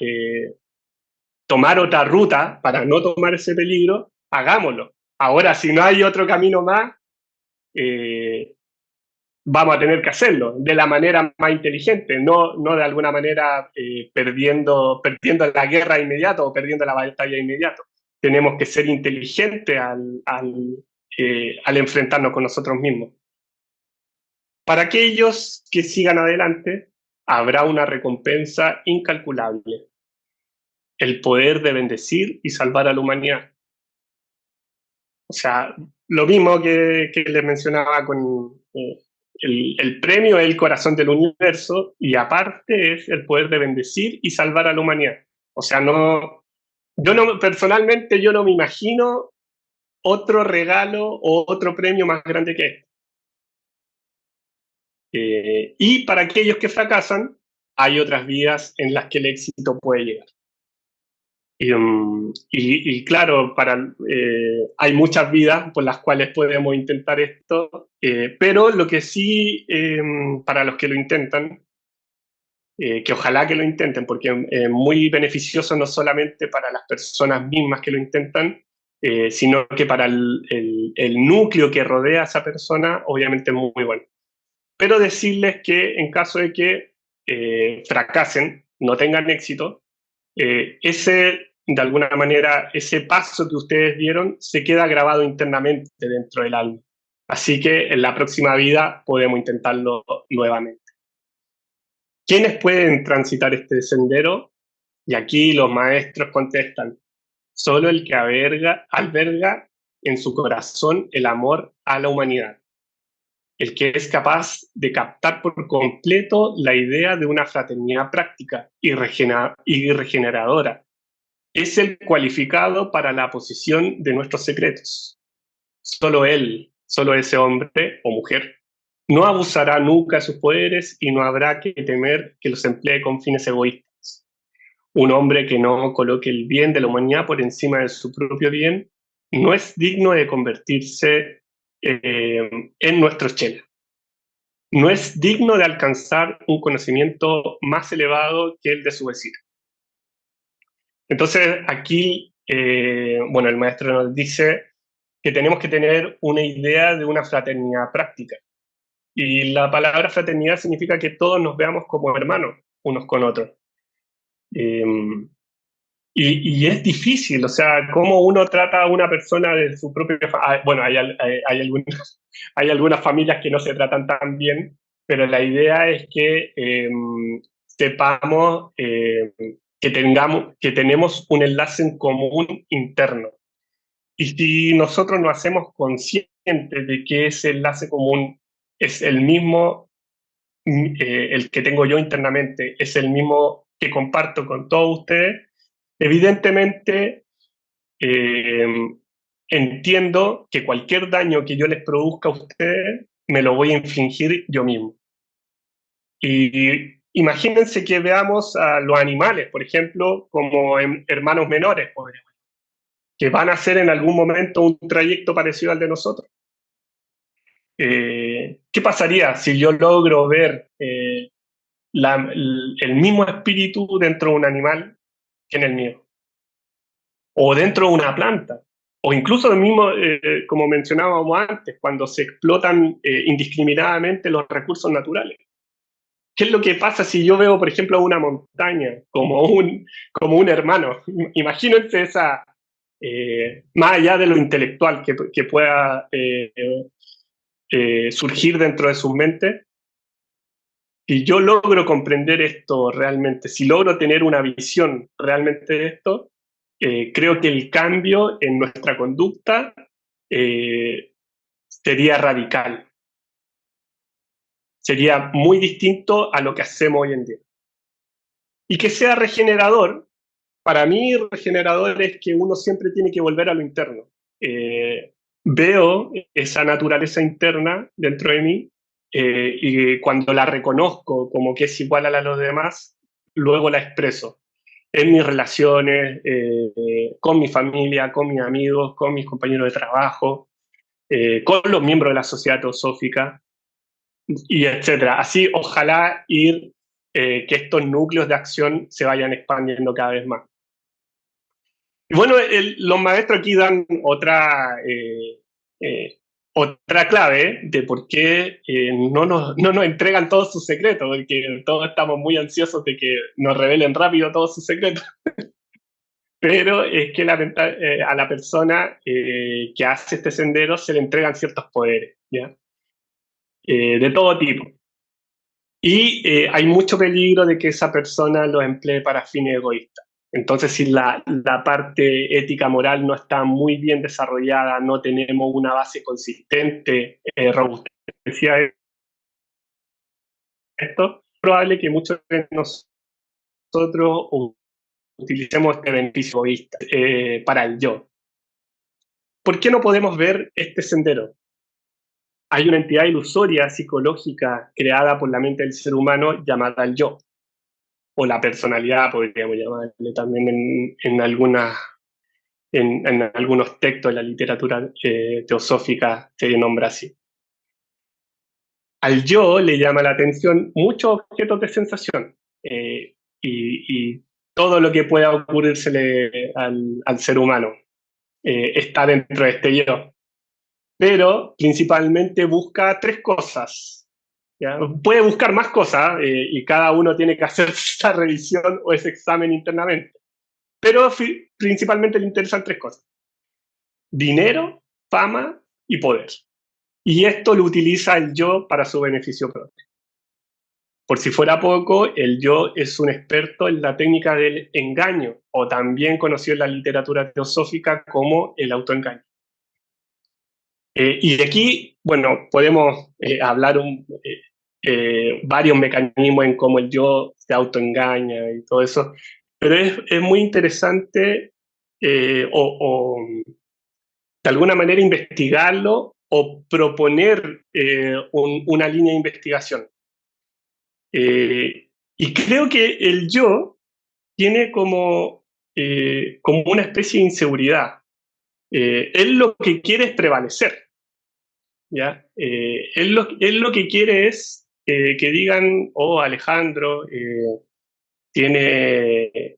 tomar otra ruta para no tomar ese peligro, hagámoslo. Ahora, si no hay otro camino más, vamos a tener que hacerlo de la manera más inteligente, no de alguna manera perdiendo la guerra inmediato o perdiendo la batalla inmediato. Tenemos que ser inteligentes al enfrentarnos con nosotros mismos. Para aquellos que sigan adelante, habrá una recompensa incalculable: el poder de bendecir y salvar a la humanidad. O sea, lo mismo que les mencionaba con el premio es el corazón del universo, y aparte es el poder de bendecir y salvar a la humanidad. O sea, personalmente yo no me imagino otro regalo o otro premio más grande que este. Y para aquellos que fracasan, hay otras vías en las que el éxito puede llegar. Y claro, hay muchas vidas por las cuales podemos intentar esto, pero lo que sí, para los que lo intentan, que ojalá que lo intenten, porque es muy beneficioso no solamente para las personas mismas que lo intentan, sino que para el núcleo que rodea a esa persona, obviamente es muy, muy bueno. Pero decirles que en caso de que fracasen, no tengan éxito, de alguna manera, ese paso que ustedes dieron se queda grabado internamente dentro del alma. Así que en la próxima vida podemos intentarlo nuevamente. ¿Quiénes pueden transitar este sendero? Y aquí los maestros contestan: solo el que alberga en su corazón el amor a la humanidad, el que es capaz de captar por completo la idea de una fraternidad práctica y regeneradora. Es el cualificado para la posesión de nuestros secretos. Solo él solo ese hombre o mujer. No abusará nunca de sus poderes y no habrá que temer que los emplee con fines egoístas. Un hombre que no coloque el bien de la humanidad por encima de su propio bien no es digno de convertirse en nuestro chela. No es digno de alcanzar un conocimiento más elevado que el de su vecino. Entonces, aquí, el maestro nos dice que tenemos que tener una idea de una fraternidad práctica. Y la palabra fraternidad significa que todos nos veamos como hermanos unos con otros. Y es difícil, o sea, cómo uno trata a una persona de su propia familia. Bueno, hay algunas familias que no se tratan tan bien, pero la idea es que sepamos que tenemos un enlace en común interno. Y si nosotros nos hacemos conscientes de que ese enlace común es el mismo, el que tengo yo internamente, es el mismo que comparto con todos ustedes, evidentemente entiendo que cualquier daño que yo les produzca a ustedes, me lo voy a infligir yo mismo. Y imagínense que veamos a los animales, por ejemplo, como hermanos menores, que van a hacer en algún momento un trayecto parecido al de nosotros. ¿Qué pasaría si yo logro ver el mismo espíritu dentro de un animal que en el mío? O dentro de una planta, o incluso el mismo, como mencionábamos antes, cuando se explotan indiscriminadamente los recursos naturales. ¿Qué es lo que pasa si yo veo, por ejemplo, una montaña como un hermano? Imagínense esa, más allá de lo intelectual que pueda surgir dentro de sus mentes, si yo logro comprender esto realmente, si logro tener una visión realmente de esto, creo que el cambio en nuestra conducta sería radical. Sería muy distinto a lo que hacemos hoy en día. Y que sea regenerador, para mí regenerador es que uno siempre tiene que volver a lo interno. Veo esa naturaleza interna dentro de mí y cuando la reconozco como que es igual a la de los demás, luego la expreso en mis relaciones, con mi familia, con mis amigos, con mis compañeros de trabajo, con los miembros de la sociedad teosófica, y etcétera. Así, ojalá que estos núcleos de acción se vayan expandiendo cada vez más. Y bueno, los maestros aquí dan otra clave de por qué no nos entregan todos sus secretos, porque todos estamos muy ansiosos de que nos revelen rápido todos sus secretos. Pero es que a la persona que hace este sendero se le entregan ciertos poderes, ¿ya? De todo tipo. Y hay mucho peligro de que esa persona los emplee para fines egoístas. Entonces, si la parte ética moral no está muy bien desarrollada, no tenemos una base consistente, robusta, decía esto, es probable que muchos de nosotros utilicemos este beneficio egoísta para el yo. ¿Por qué no podemos ver este sendero? Hay una entidad ilusoria psicológica creada por la mente del ser humano llamada el yo, o la personalidad, podríamos llamarle también en algunos textos de la literatura teosófica se nombra así. Al yo le llama la atención muchos objetos de sensación y todo lo que pueda ocurrírsele al ser humano está dentro de este yo. Pero principalmente busca tres cosas. ¿Ya? Puede buscar más cosas y cada uno tiene que hacer esa revisión o ese examen internamente. Pero principalmente le interesan tres cosas: dinero, fama y poder. Y esto lo utiliza el yo para su beneficio propio. Por si fuera poco, el yo es un experto en la técnica del engaño, o también conocido en la literatura teosófica como el autoengaño. Y de aquí, bueno, podemos hablar varios mecanismos en cómo el yo se autoengaña y todo eso, pero es muy interesante de alguna manera investigarlo o proponer una línea de investigación. Y creo que el yo tiene como una especie de inseguridad. Él lo que quiere es prevalecer, ¿ya? Él lo que quiere es que digan, oh, Alejandro tiene,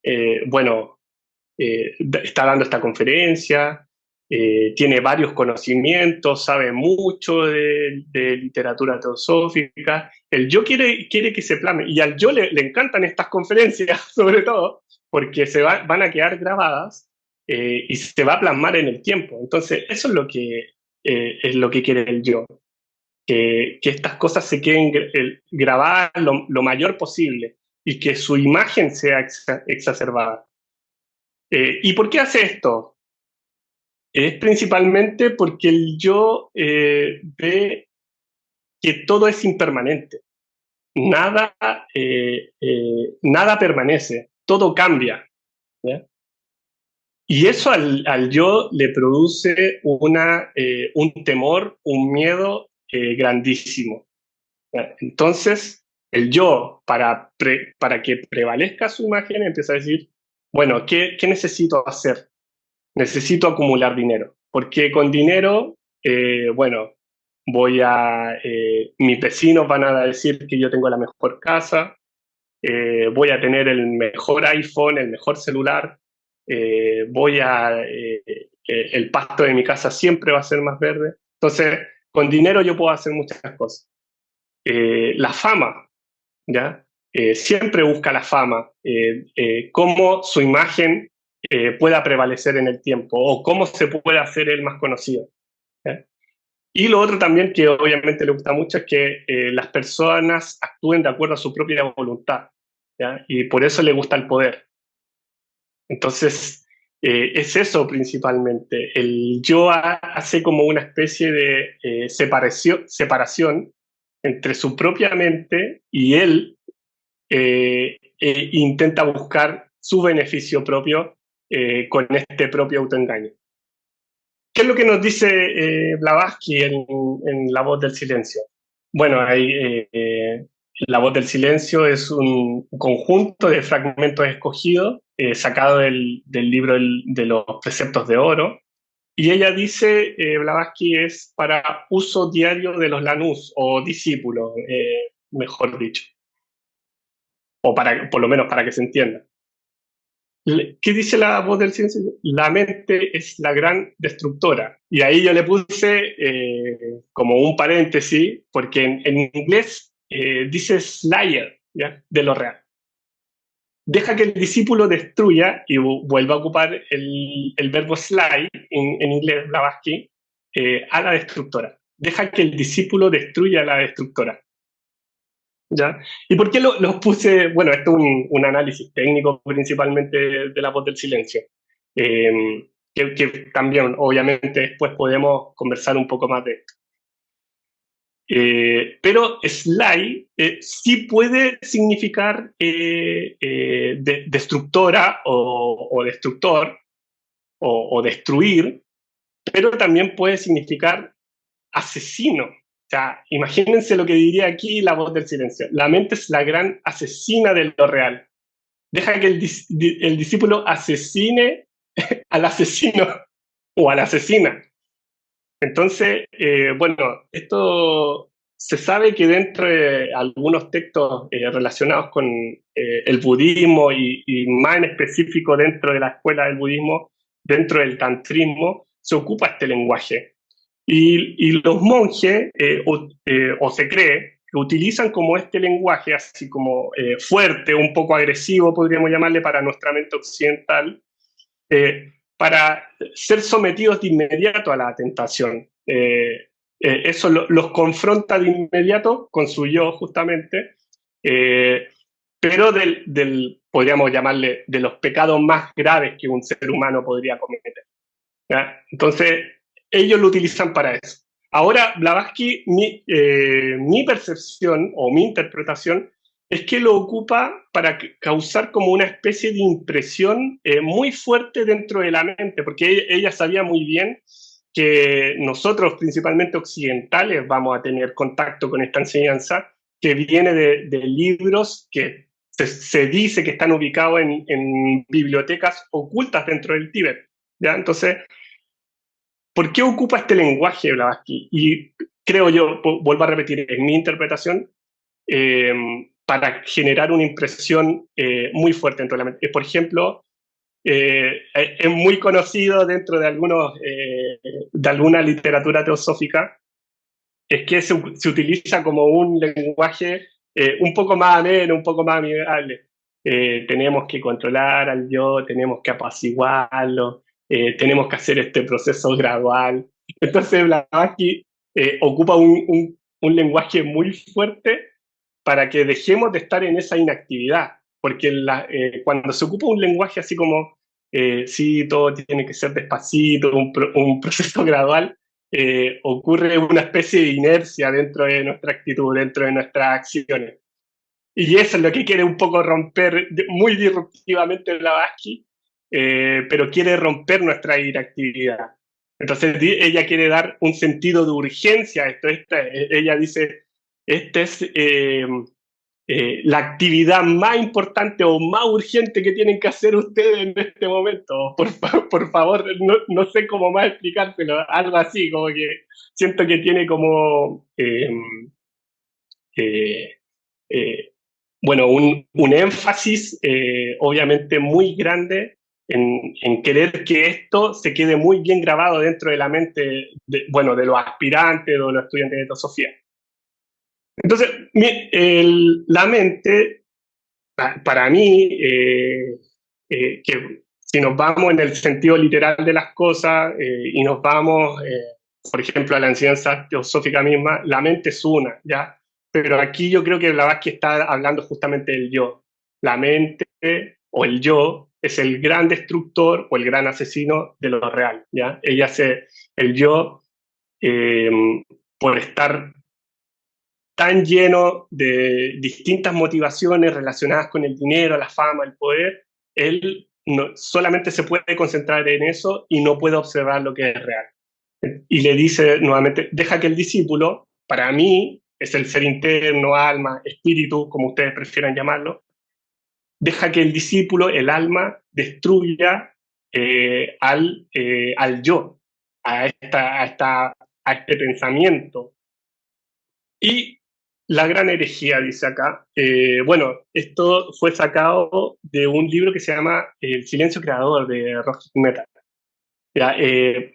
está dando esta conferencia, tiene varios conocimientos, sabe mucho de literatura teosófica. El yo quiere que se plasme, y al yo le encantan estas conferencias, sobre todo, porque van a quedar grabadas y se va a plasmar en el tiempo. Entonces, eso es lo que quiere el yo, que estas cosas se queden grabadas lo mayor posible y que su imagen sea exacerbada. ¿Y por qué hace esto? Es principalmente porque el yo ve que todo es impermanente. Nada permanece, todo cambia, ¿ya? Y eso al yo le produce un temor, un miedo grandísimo, ¿ya? Entonces, el yo, para que prevalezca su imagen, empieza a decir, bueno, ¿qué necesito hacer? Necesito acumular dinero, porque con dinero, mis vecinos van a decir que yo tengo la mejor casa, voy a tener el mejor iPhone, el mejor celular, el pasto de mi casa siempre va a ser más verde. Entonces, con dinero yo puedo hacer muchas cosas. La fama, ¿ya? Siempre busca la fama, cómo su imagen pueda prevalecer en el tiempo, o cómo se puede hacer él más conocido, ¿ya? Y lo otro también que obviamente le gusta mucho es que las personas actúen de acuerdo a su propia voluntad, ¿ya? Y por eso le gusta el poder. Entonces, es eso principalmente. El yo hace como una especie de separación entre su propia mente y él intenta buscar su beneficio propio con este propio autoengaño. ¿Qué es lo que nos dice Blavatsky en La Voz del Silencio? Bueno, La Voz del Silencio es un conjunto de fragmentos escogidos, sacados del libro de los preceptos de oro, y ella dice, Blavatsky, es para uso diario de los lanús, o discípulos, mejor dicho, o por lo menos para que se entienda. ¿Qué dice La Voz del Silencio? La mente es la gran destructora. Y ahí yo le puse como un paréntesis, porque en inglés dice slayer, ¿ya? De lo real. Deja que el discípulo destruya, y vuelva a ocupar el verbo slay en inglés, Blavatsky, a la destructora. Deja que el discípulo destruya a la destructora, ¿ya? ¿Y por qué los puse? Bueno, esto es un análisis técnico principalmente de La Voz del Silencio, que también obviamente después podemos conversar un poco más de esto. Pero slay sí puede significar destructora o destructor o destruir, pero también puede significar asesino. O sea, imagínense lo que diría aquí La Voz del Silencio. La mente es la gran asesina de lo real. Deja que el discípulo asesine al asesino o a la asesina. Entonces, esto se sabe que dentro de algunos textos relacionados con el budismo y más en específico dentro de la escuela del budismo, dentro del tantrismo, se ocupa este lenguaje. Y los monjes, o se cree, que utilizan como este lenguaje así como fuerte, un poco agresivo, podríamos llamarle, para nuestra mente occidental, para ser sometidos de inmediato a la tentación. Eso los confronta de inmediato con su yo, justamente, pero podríamos llamarle, de los pecados más graves que un ser humano podría cometer, ¿ya? Entonces, ellos lo utilizan para eso. Ahora, Blavatsky, mi percepción o mi interpretación es que lo ocupa para causar como una especie de impresión muy fuerte dentro de la mente, porque ella sabía muy bien que nosotros, principalmente occidentales, vamos a tener contacto con esta enseñanza, que viene de libros que se dice que están ubicados en bibliotecas ocultas dentro del Tíbet, ¿ya? Entonces, ¿por qué ocupa este lenguaje Blavatsky? Y creo yo, vuelvo a repetir, en mi interpretación, para generar una impresión muy fuerte dentro de la mente. Por ejemplo, es muy conocido dentro de alguna literatura teosófica, es que se utiliza como un lenguaje un poco más ameno, un poco más amigable. Tenemos que controlar al yo, tenemos que apaciguarlo, tenemos que hacer este proceso gradual. Entonces Blavatsky ocupa un lenguaje muy fuerte para que dejemos de estar en esa inactividad, porque cuando se ocupa un lenguaje así como, sí, todo tiene que ser despacito, un proceso gradual, ocurre una especie de inercia dentro de nuestra actitud, dentro de nuestras acciones. Y eso es lo que quiere un poco romper muy disruptivamente Blavatsky, pero quiere romper nuestra inactividad. Entonces ella quiere dar un sentido de urgencia a esto. Ella dice, esta es la actividad más importante o más urgente que tienen que hacer ustedes en este momento. Por favor, no sé cómo más explicárselo, algo así, como que siento que tiene como bueno, un énfasis obviamente muy grande en querer que esto se quede muy bien grabado dentro de la mente de los aspirantes o de los estudiantes de teosofía. Entonces, la mente, para mí, que si nos vamos en el sentido literal de las cosas y nos vamos, por ejemplo, a la enseñanza teosófica misma, la mente es una, ¿ya? Pero aquí yo creo que Blavatsky está hablando justamente del yo. La mente o el yo es el gran destructor o el gran asesino de lo real, ¿ya? El yo, por estar tan lleno de distintas motivaciones relacionadas con el dinero, la fama, el poder, él solamente se puede concentrar en eso y no puede observar lo que es real. Y le dice nuevamente, deja que el discípulo, para mí, es el ser interno, alma, espíritu, como ustedes prefieran llamarlo, deja que el discípulo, el alma, destruya al yo, a este pensamiento. Y la gran herejía, dice acá, esto fue sacado de un libro que se llama El silencio creador, de Rohit Mehta.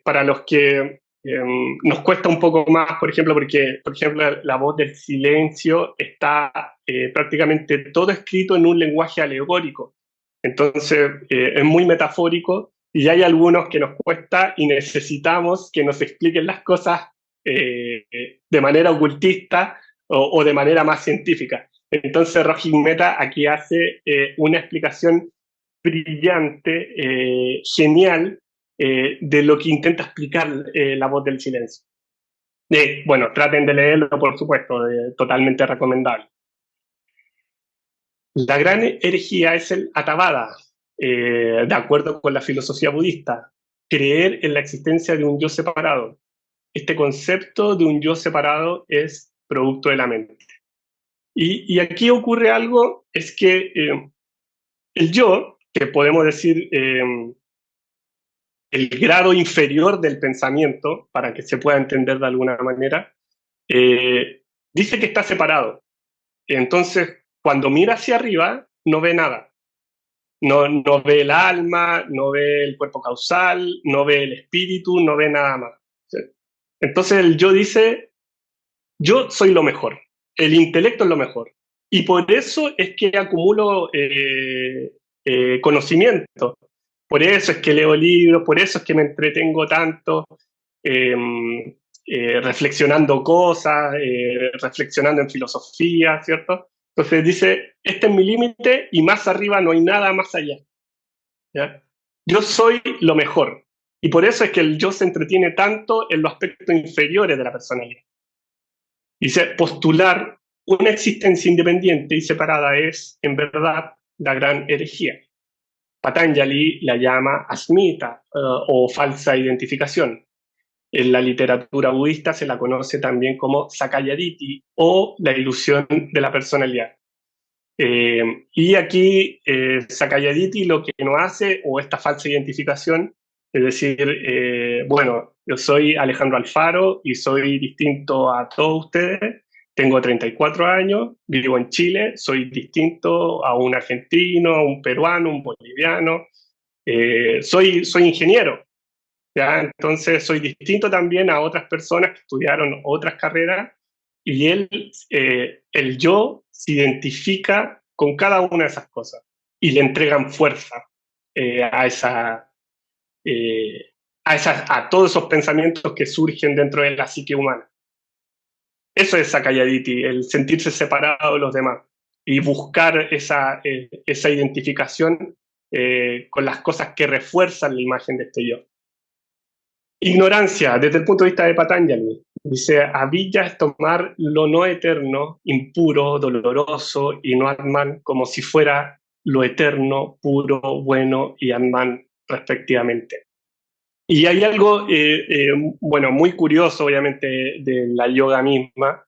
Para los que nos cuesta un poco más, por ejemplo, porque, por ejemplo, la voz del silencio está prácticamente todo escrito en un lenguaje alegórico. Entonces, es muy metafórico y hay algunos que nos cuesta y necesitamos que nos expliquen las cosas de manera ocultista o de manera más científica. Entonces, Rohit Mehta aquí hace una explicación brillante, genial, de lo que intenta explicar la voz del silencio. Traten de leerlo, por supuesto, totalmente recomendable. La gran herejía es el Atavada, de acuerdo con la filosofía budista, creer en la existencia de un yo separado. Este concepto de un yo separado es producto de la mente. Y aquí ocurre algo, es que el yo, que podemos decir el grado inferior del pensamiento, para que se pueda entender de alguna manera, dice que está separado. Entonces, cuando mira hacia arriba, no ve nada. No ve el alma, no ve el cuerpo causal, no ve el espíritu, no ve nada más. Entonces el yo dice, yo soy lo mejor, el intelecto es lo mejor. Y por eso es que acumulo conocimiento. Por eso es que leo libros, por eso es que me entretengo tanto reflexionando cosas, reflexionando en filosofía, ¿cierto? Entonces dice, este es mi límite y más arriba no hay nada más allá. ¿Ya? Yo soy lo mejor. Y por eso es que el yo se entretiene tanto en los aspectos inferiores de la personalidad. Dice, postular una existencia independiente y separada es, en verdad, la gran herejía. Patanjali la llama asmita o falsa identificación. En la literatura budista se la conoce también como Sakayaditi o la ilusión de la personalidad. Y aquí Sakayaditi lo que nos hace, o esta falsa identificación, es decir, bueno, yo soy Alejandro Alfaro y soy distinto a todos ustedes, tengo 34 años, vivo en Chile, soy distinto a un argentino, a un peruano, un boliviano, soy ingeniero, ¿ya? Entonces soy distinto también a otras personas que estudiaron otras carreras y el yo se identifica con cada una de esas cosas y le entregan fuerza eh, a, esa, a todos esos pensamientos que surgen dentro de la psique humana. Eso es Sakayaditi, el sentirse separado de los demás y buscar esa identificación con las cosas que refuerzan la imagen de este yo. Ignorancia, desde el punto de vista de Patanjali, dice, avijja es tomar lo no eterno, impuro, doloroso y no Atman como si fuera lo eterno, puro, bueno y Atman respectivamente. Y hay algo, bueno, muy curioso obviamente de la yoga misma,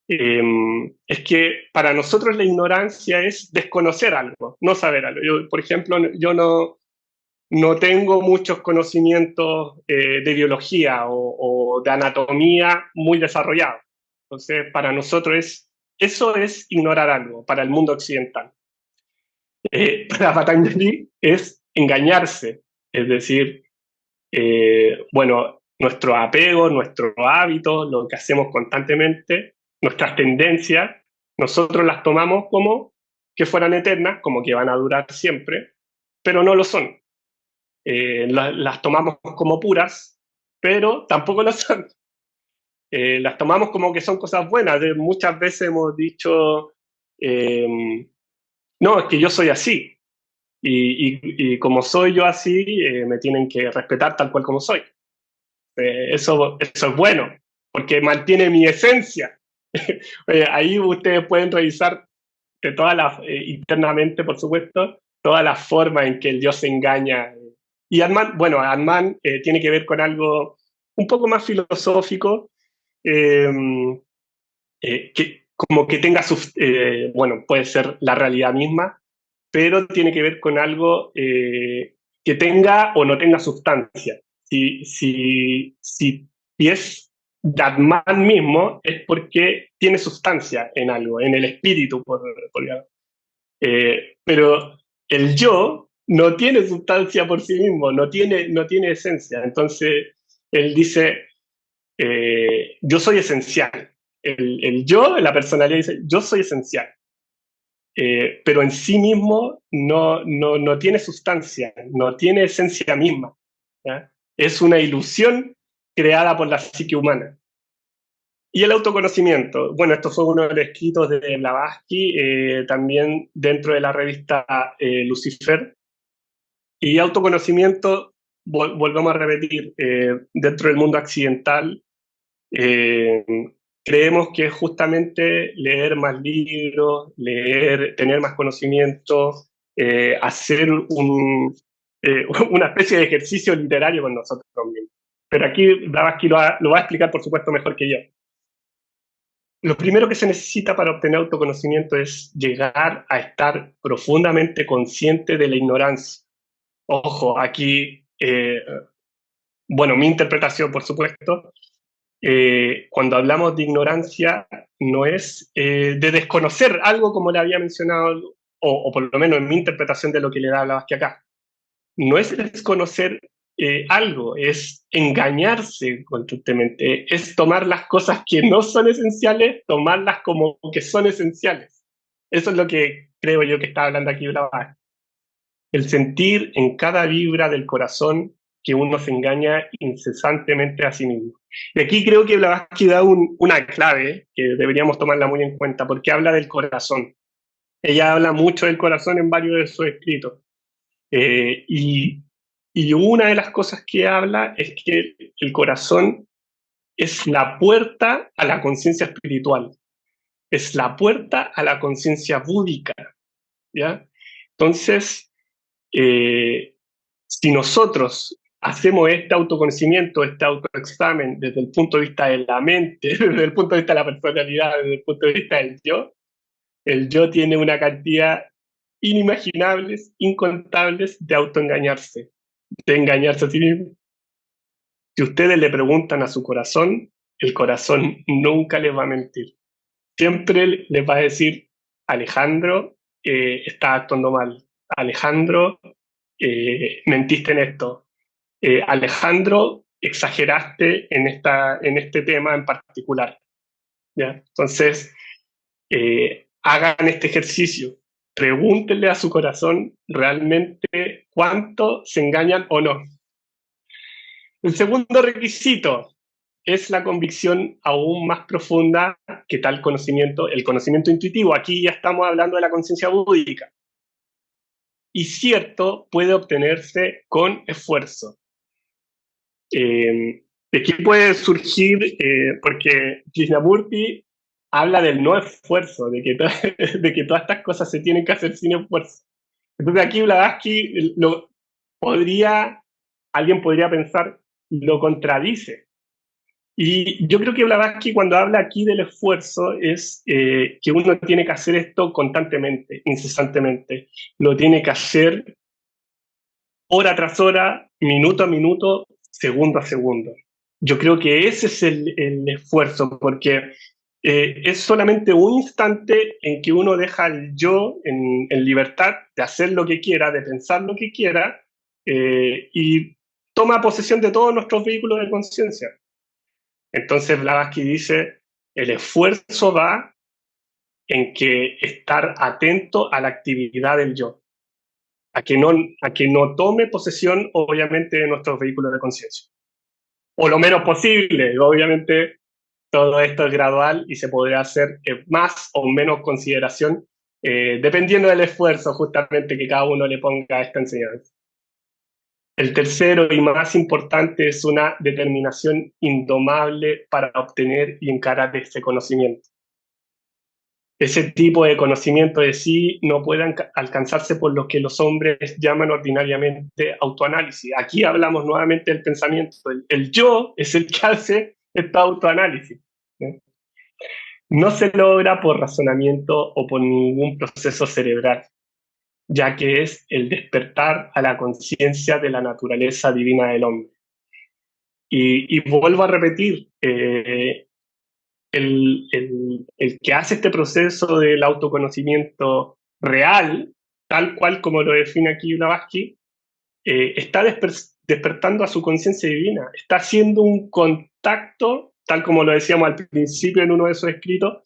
es que para nosotros la ignorancia es desconocer algo, no saber algo. Yo, por ejemplo, yo no tengo muchos conocimientos de biología o de anatomía muy desarrollados. Entonces, para nosotros eso es ignorar algo, para el mundo occidental. Para Patanjali es engañarse, es decir, bueno, nuestro apego, nuestros hábitos, lo que hacemos constantemente, nuestras tendencias, nosotros las tomamos como que fueran eternas, como que van a durar siempre, pero no lo son. Las tomamos como puras, pero tampoco lo son. Las tomamos como que son cosas buenas. Muchas veces hemos dicho, no, es que yo soy así. Y como soy yo así, me tienen que respetar tal cual como soy. Eso es bueno, porque mantiene mi esencia. Ahí ustedes pueden revisar de todas las, internamente, por supuesto, todas las formas en que el yo se engaña. Y Atman, bueno, Atman tiene que ver con algo un poco más filosófico, que como que tenga bueno, puede ser la realidad misma, pero tiene que ver con algo que tenga o no tenga sustancia. Si es Atman mismo, es porque tiene sustancia en algo, en el espíritu, pero el yo no tiene sustancia por sí mismo, no tiene esencia. Entonces, él dice, yo soy esencial. El yo, la personalidad dice, yo soy esencial. Pero en sí mismo no tiene sustancia, no tiene esencia misma, ¿ya? Es una ilusión creada por la psique humana. Y el autoconocimiento, bueno, esto fue uno de los escritos de Blavatsky, también dentro de la revista Lucifer. Y autoconocimiento, volvemos a repetir, dentro del mundo occidental, creemos que es justamente leer más libros, tener más conocimiento, hacer una especie de ejercicio literario con nosotros mismos. Pero aquí Blavatsky lo va a explicar, por supuesto, mejor que yo. Lo primero que se necesita para obtener autoconocimiento es llegar a estar profundamente consciente de la ignorancia. Ojo, aquí, bueno, mi interpretación, por supuesto, cuando hablamos de ignorancia, no es de desconocer algo como le había mencionado, o por lo menos en mi interpretación de lo que le da Blavatsky acá. No es desconocer algo, es engañarse constantemente, es tomar las cosas que no son esenciales, tomarlas como que son esenciales. Eso es lo que creo yo que está hablando aquí Blavatsky. El sentir en cada vibra del corazón que uno se engaña incesantemente a sí mismo. Y aquí creo que Blavatsky da una clave que deberíamos tomarla muy en cuenta, porque habla del corazón. Ella habla mucho del corazón en varios de sus escritos. Y una de las cosas que habla es que el corazón es la puerta a la conciencia espiritual, es la puerta a la conciencia búdica, ¿ya? Entonces, si nosotros hacemos este autoconocimiento, este autoexamen desde el punto de vista de la mente, desde el punto de vista de la personalidad, desde el punto de vista del yo, el yo tiene una cantidad inimaginables, incontables de autoengañarse, de engañarse a sí mismo. Si ustedes le preguntan a su corazón, el corazón nunca les va a mentir. Siempre les va a decir, Alejandro, estás actuando mal. Alejandro, mentiste en esto. Alejandro, exageraste en este tema en particular. ¿Ya? Entonces, hagan este ejercicio. Pregúntenle a su corazón realmente cuánto se engañan o no. El segundo requisito es la convicción aún más profunda que tal conocimiento, el conocimiento intuitivo. Aquí ya estamos hablando de la conciencia búdica. Y cierto, puede obtenerse con esfuerzo. De aquí puede surgir, porque Krishnamurti habla del no esfuerzo, de que todas estas cosas se tienen que hacer sin esfuerzo. Entonces aquí Blavatsky alguien podría pensar, lo contradice. Y yo creo que Blavatsky cuando habla aquí del esfuerzo es que uno tiene que hacer esto constantemente, incesantemente. Lo tiene que hacer hora tras hora, minuto a minuto, segundo a segundo. Yo creo que ese es el esfuerzo, porque es solamente un instante en que uno deja al yo en libertad de hacer lo que quiera, de pensar lo que quiera, y toma posesión de todos nuestros vehículos de conciencia. Entonces Blavatsky dice, el esfuerzo va en que estar atento a la actividad del yo, a que no tome posesión, obviamente, de nuestros vehículos de conciencia. O lo menos posible, obviamente todo esto es gradual y se podrá hacer más o menos consideración, dependiendo del esfuerzo justamente que cada uno le ponga a esta enseñanza. El tercero y más importante es una determinación indomable para obtener y encarar ese conocimiento. Ese tipo de conocimiento de sí no puede alcanzarse por lo que los hombres llaman ordinariamente autoanálisis. Aquí hablamos nuevamente del pensamiento. El yo es el que hace este autoanálisis. No se logra por razonamiento o por ningún proceso cerebral, ya que es el despertar a la conciencia de la naturaleza divina del hombre. Y vuelvo a repetir, el que hace este proceso del autoconocimiento real, tal cual como lo define aquí Blavatsky, está despertando a su conciencia divina, está haciendo un contacto, tal como lo decíamos al principio en uno de esos escritos,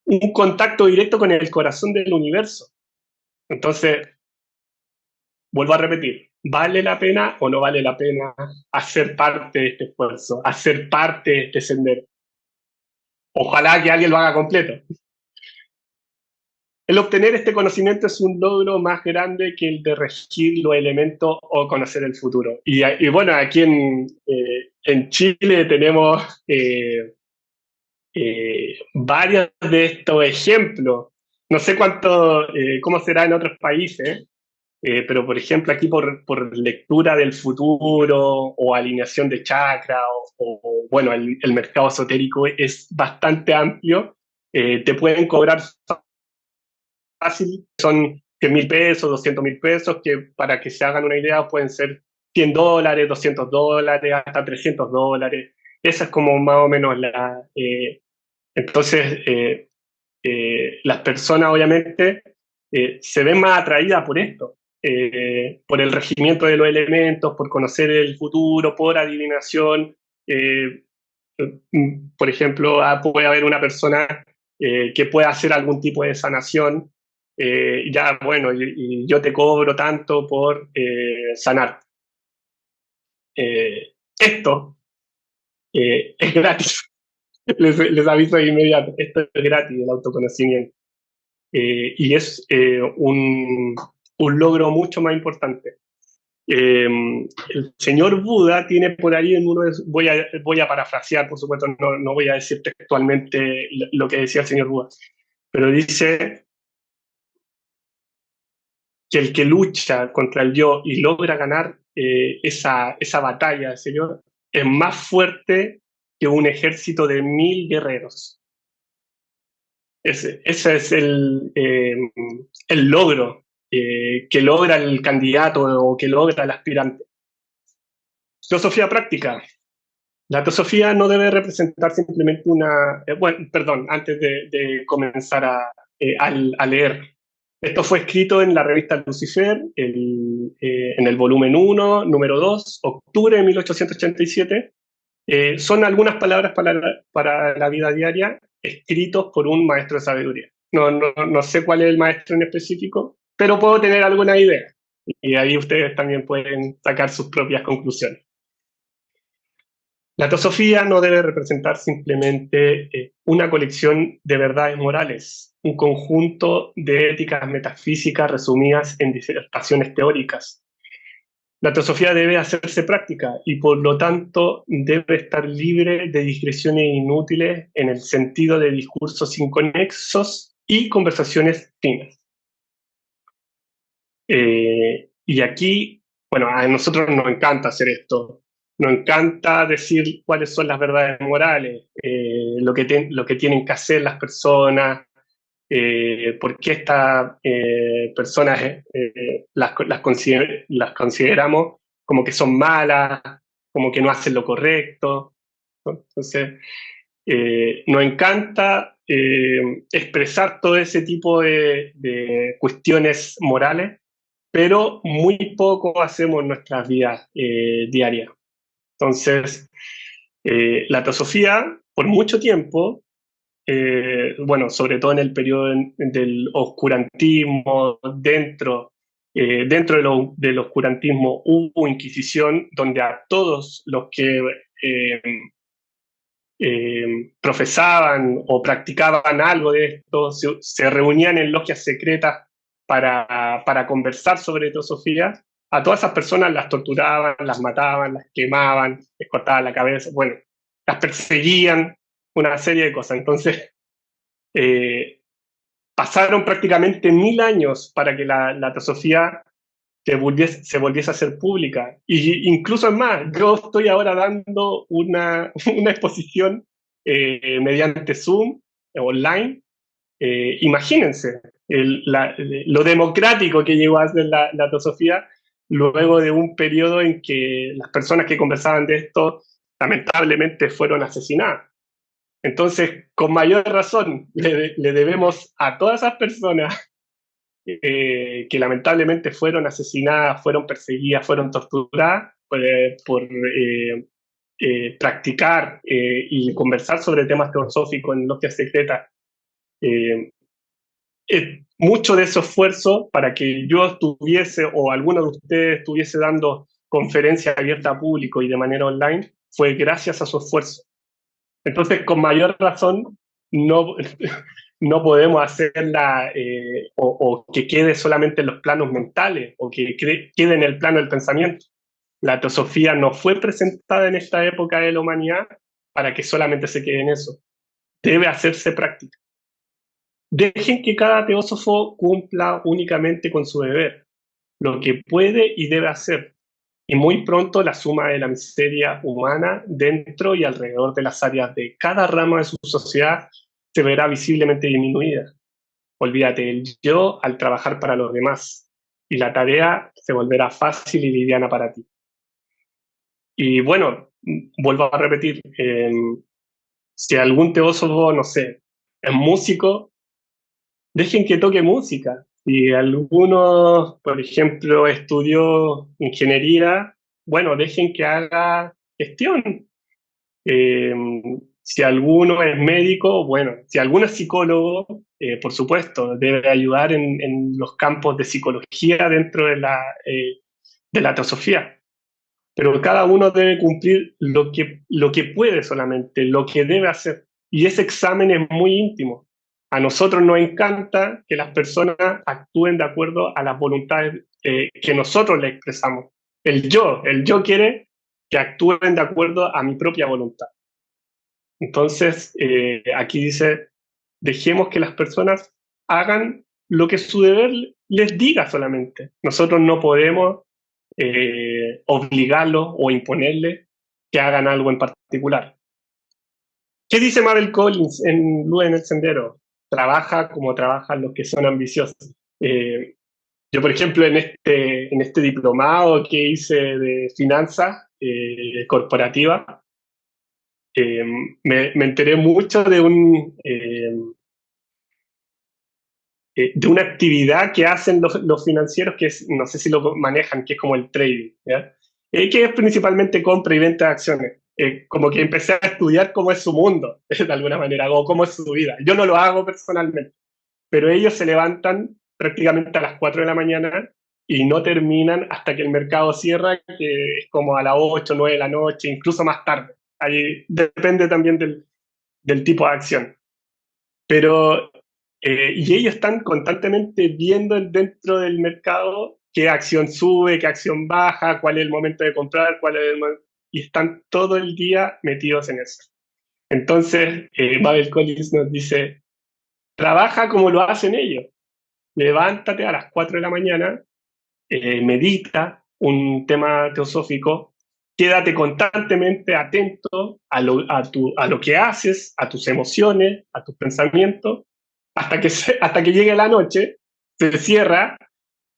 un contacto directo con el corazón del universo. Entonces, vuelvo a repetir, ¿vale la pena o no vale la pena hacer parte de este esfuerzo, hacer parte de este sendero? Ojalá que alguien lo haga completo. El obtener este conocimiento es un logro más grande que el de regir los elementos o conocer el futuro. Y bueno, aquí en Chile tenemos varios de estos ejemplos. No sé cómo será en otros países, pero por ejemplo aquí por lectura del futuro o alineación de chakra o bueno, el mercado esotérico es bastante amplio. Te pueden cobrar fácil, son 100.000 pesos, 200.000 pesos, que para que se hagan una idea pueden ser $100, $200, hasta $300. Esa es como más o menos entonces, las personas obviamente se ven más atraídas por esto, por el regimiento de los elementos, por conocer el futuro, por adivinación. Por ejemplo, puede haber una persona que pueda hacer algún tipo de sanación, ya bueno, y yo te cobro tanto por sanar. Esto es gratis. Les aviso de inmediato, esto es gratis, el autoconocimiento. Y es un logro mucho más importante. El señor Buda tiene por ahí en uno de voy a parafrasear, por supuesto, no voy a decir textualmente lo que decía el señor Buda, pero dice: que el que lucha contra el yo y logra ganar esa batalla, ese yo, es más fuerte que un ejército de 1000 guerreros. Ese es el logro que logra el candidato o que logra el aspirante. Teosofía práctica. La teosofía no debe representar simplemente una... antes de comenzar a leer. Esto fue escrito en la revista Lucifer, en el volumen 1, número 2, octubre de 1887. Son algunas palabras para la vida diaria escritos por un maestro de sabiduría. No sé cuál es el maestro en específico, pero puedo tener alguna idea. Y ahí ustedes también pueden sacar sus propias conclusiones. La teosofía no debe representar simplemente una colección de verdades morales, un conjunto de éticas metafísicas resumidas en disertaciones teóricas. La teosofía debe hacerse práctica y por lo tanto debe estar libre de digresiones inútiles en el sentido de discursos inconexos y conversaciones finas. Y aquí, a nosotros nos encanta hacer esto. Nos encanta decir cuáles son las verdades morales, lo que tienen que hacer las personas, por qué estas personas las consideramos como que son malas, como que no hacen lo correcto, ¿no? Entonces, nos encanta expresar todo ese tipo de cuestiones morales, pero muy poco hacemos en nuestras vidas diarias. Entonces, la teosofía, por mucho tiempo, sobre todo en el periodo del oscurantismo, dentro del oscurantismo hubo inquisición, donde a todos los que profesaban o practicaban algo de esto se reunían en logias secretas para conversar sobre teosofía. A todas esas personas las torturaban, las mataban, las quemaban, les cortaban la cabeza, las perseguían, una serie de cosas. Entonces, pasaron prácticamente 1000 años para que la teosofía se volviese a hacer pública. Y incluso es más, yo estoy ahora dando una exposición mediante Zoom, online. Imagínense lo democrático que llegó a ser la teosofía luego de un periodo en que las personas que conversaban de esto lamentablemente fueron asesinadas. Entonces, con mayor razón, le debemos a todas esas personas que lamentablemente fueron asesinadas, fueron perseguidas, fueron torturadas por practicar y conversar sobre temas teosóficos en logias secretas. Mucho de ese esfuerzo para que yo estuviese o alguno de ustedes estuviese dando conferencias abiertas a público y de manera online fue gracias a su esfuerzo. Entonces, con mayor razón, no podemos hacerla o que quede solamente en los planos mentales o que quede en el plano del pensamiento. La teosofía no fue presentada en esta época de la humanidad para que solamente se quede en eso. Debe hacerse práctica. Dejen que cada teósofo cumpla únicamente con su deber, lo que puede y debe hacer. Y muy pronto la suma de la miseria humana dentro y alrededor de las áreas de cada rama de su sociedad se verá visiblemente disminuida. Olvídate del yo al trabajar para los demás y la tarea se volverá fácil y liviana para ti. Y vuelvo a repetir, si algún teósofo, no sé, es músico, dejen que toque música. Si alguno, por ejemplo, estudió ingeniería, dejen que haga gestión. Si alguno es médico, si alguno es psicólogo, por supuesto, debe ayudar en los campos de psicología dentro de la teosofía. Pero cada uno debe cumplir lo que puede solamente, lo que debe hacer. Y ese examen es muy íntimo. A nosotros nos encanta que las personas actúen de acuerdo a las voluntades que nosotros le expresamos. El yo quiere que actúen de acuerdo a mi propia voluntad. Entonces, aquí dice, dejemos que las personas hagan lo que su deber les diga solamente. Nosotros no podemos obligarlos o imponerles que hagan algo en particular. ¿Qué dice Mabel Collins en Luz en el Sendero? Trabaja como trabajan los que son ambiciosos. Yo, por ejemplo, en este diplomado que hice de finanzas corporativas, me enteré mucho de una actividad que hacen los financieros, que es, no sé si lo manejan, que es como el trading, ¿ya? Que es principalmente compra y venta de acciones. Como que empecé a estudiar cómo es su mundo, de alguna manera, o cómo es su vida. Yo no lo hago personalmente, pero ellos se levantan prácticamente a las 4 de la mañana y no terminan hasta que el mercado cierra, que es como a las 8, 9 de la noche, incluso más tarde. Ahí depende también del tipo de acción. Pero, y ellos están constantemente viendo dentro del mercado qué acción sube, qué acción baja, cuál es el momento de comprar, y están todo el día metidos en eso. Entonces, Mabel Collins nos dice, trabaja como lo hacen ellos. Levántate a las 4 de la mañana, medita un tema teosófico, quédate constantemente atento a lo que haces, a tus emociones, a tus pensamientos, hasta que llegue la noche, se cierra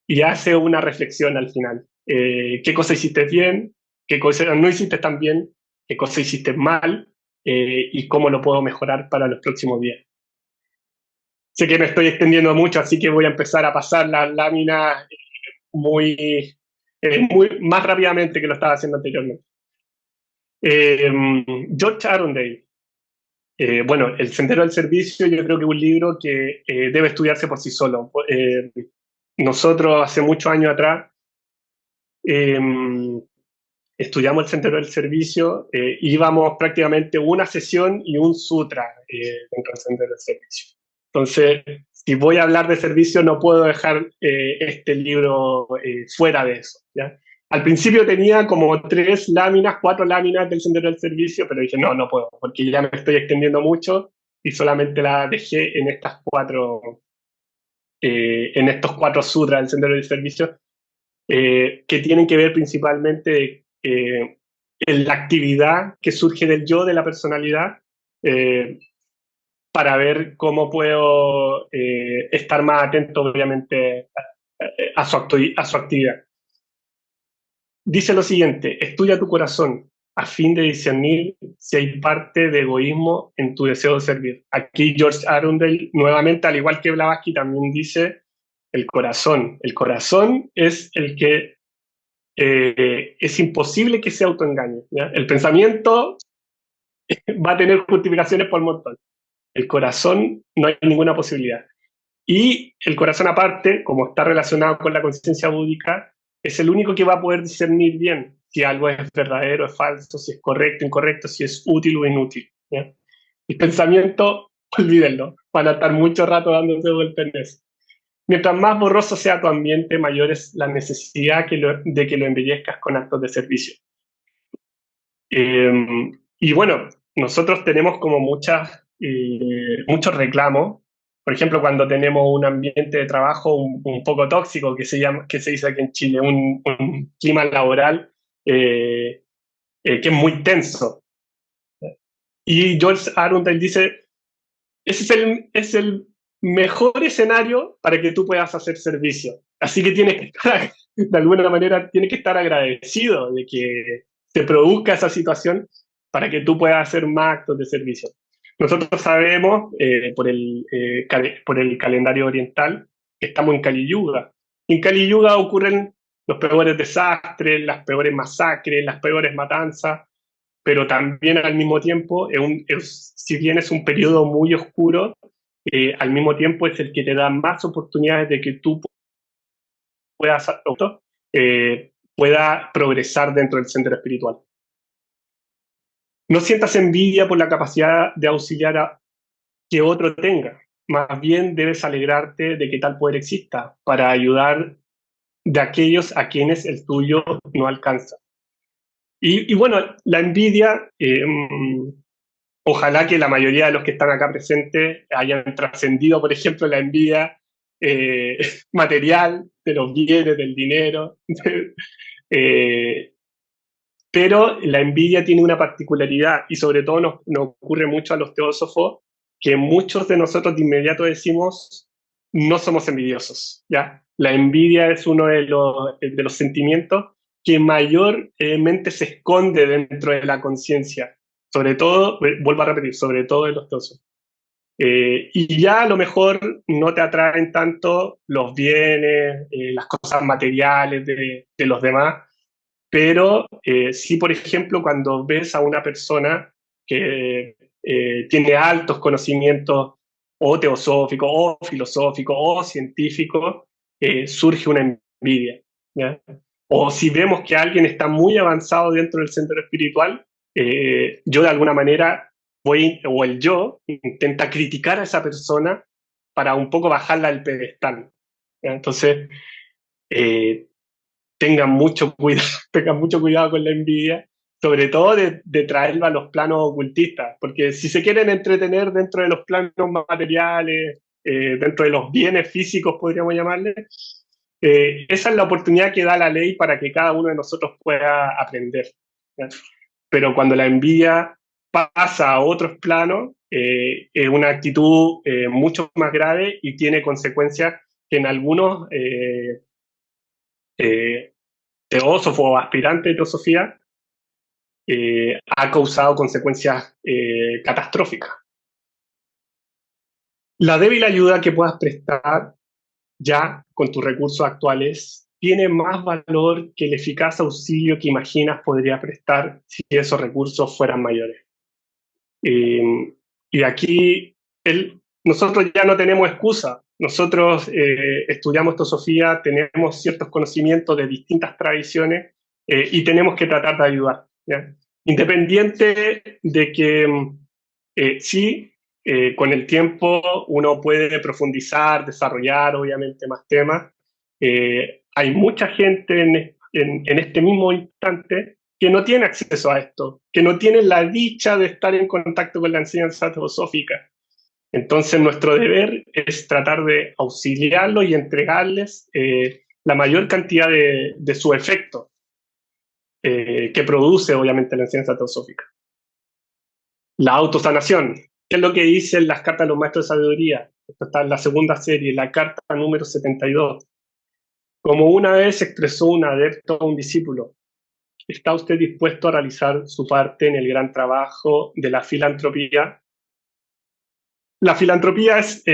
y hace una reflexión al final. ¿Qué cosa hiciste bien? ¿Qué cosa no hiciste tan bien? ¿Qué cosa hiciste mal? Y cómo lo puedo mejorar para los próximos días. Sé que me estoy extendiendo mucho, así que voy a empezar a pasar las láminas muy más rápidamente que lo estaba haciendo anteriormente. George Arundel. Bueno, El Sendero del Servicio yo creo que es un libro que debe estudiarse por sí solo. Nosotros hace muchos años atrás estudiamos El Sendero del Servicio, íbamos prácticamente una sesión y un sutra dentro del Sendero del Servicio. Entonces, si voy a hablar de servicio, no puedo dejar este libro fuera de eso, ¿ya? Al principio tenía como 4 láminas del Sendero del Servicio, pero dije, no puedo, porque ya me estoy extendiendo mucho y solamente la dejé en estos 4 sutras del Sendero del Servicio, que tienen que ver principalmente en la actividad que surge del yo, de la personalidad, para ver cómo puedo estar más atento, obviamente, a su actividad. Dice lo siguiente: estudia tu corazón a fin de discernir si hay parte de egoísmo en tu deseo de servir. Aquí George Arundel, nuevamente, al igual que Blavatsky, también dice el corazón. El corazón es el que es imposible que se autoengañe, ¿ya? El pensamiento va a tener justificaciones por montón. El corazón no hay ninguna posibilidad. Y el corazón aparte, como está relacionado con la conciencia búdica, es el único que va a poder discernir bien si algo es verdadero, es falso, si es correcto, incorrecto, si es útil o inútil, ¿ya? El pensamiento, olvídenlo, van a estar mucho rato dándose vuelta en eso. Mientras más borroso sea tu ambiente, mayor es la necesidad de que lo embellezcas con actos de servicio. Y bueno, nosotros tenemos como muchos reclamos. Por ejemplo, cuando tenemos un ambiente de trabajo un poco tóxico, que se dice aquí en Chile, un clima laboral que es muy tenso. Y George Arundel dice, ese es el mejor escenario para que tú puedas hacer servicio. Así que tienes que estar, de alguna manera, tienes que estar agradecido de que se produzca esa situación para que tú puedas hacer más actos de servicio. Nosotros sabemos, por el calendario oriental, que estamos en Kali Yuga. En Kali Yuga ocurren los peores desastres, las peores masacres, las peores matanzas, pero también al mismo tiempo, si bien es un periodo muy oscuro, al mismo tiempo es el que te da más oportunidades de que tú pueda progresar dentro del sendero espiritual. No sientas envidia por la capacidad de auxiliar a que otro tenga. Más bien debes alegrarte de que tal poder exista para ayudar de aquellos a quienes el tuyo no alcanza. Y bueno, la envidia, ojalá que la mayoría de los que están acá presentes hayan trascendido, por ejemplo, la envidia material, de los bienes, del dinero. Pero la envidia tiene una particularidad, y sobre todo nos ocurre mucho a los teósofos, que muchos de nosotros de inmediato decimos, no somos envidiosos, ¿ya? La envidia es uno de los sentimientos que mayormente se esconde dentro de la conciencia, sobre todo, vuelvo a repetir, sobre todo de los teósofos. Y ya a lo mejor no te atraen tanto los bienes, las cosas materiales de los demás, pero sí, por ejemplo, cuando ves a una persona que tiene altos conocimientos o teosóficos, o filosóficos, o científicos, surge una envidia, ¿ya? O si vemos que alguien está muy avanzado dentro del centro espiritual, yo de alguna manera o el yo intenta criticar a esa persona para un poco bajarla del pedestal, ¿ya? Entonces, tengan mucho cuidado con la envidia, sobre todo de traerlo a los planos ocultistas, porque si se quieren entretener dentro de los planos materiales, dentro de los bienes físicos, podríamos llamarle, esa es la oportunidad que da la ley para que cada uno de nosotros pueda aprender, ¿ya? Pero cuando la envidia pasa a otros planos, es una actitud mucho más grave y tiene consecuencias que en algunos teósofo o aspirante de teosofía ha causado consecuencias catastróficas. La débil ayuda que puedas prestar ya con tus recursos actuales tiene más valor que el eficaz auxilio que imaginas podría prestar si esos recursos fueran mayores. Y aquí nosotros ya no tenemos excusa. Nosotros estudiamos teosofía, tenemos ciertos conocimientos de distintas tradiciones y tenemos que tratar de ayudar, ¿ya? Independiente de que sí, con el tiempo uno puede profundizar, desarrollar obviamente más temas. Hay mucha gente en este mismo instante que no tiene acceso a esto, que no tiene la dicha de estar en contacto con la enseñanza teosófica. Entonces nuestro deber es tratar de auxiliarlos y entregarles la mayor cantidad de su efecto que produce obviamente la enseñanza teosófica. La autosanación, ¿qué es lo que dicen las cartas de los maestros de sabiduría? Esto está en la segunda serie, la carta número 72. Como una vez expresó un adepto a un discípulo, ¿está usted dispuesto a realizar su parte en el gran trabajo de la filantropía? La filantropía es,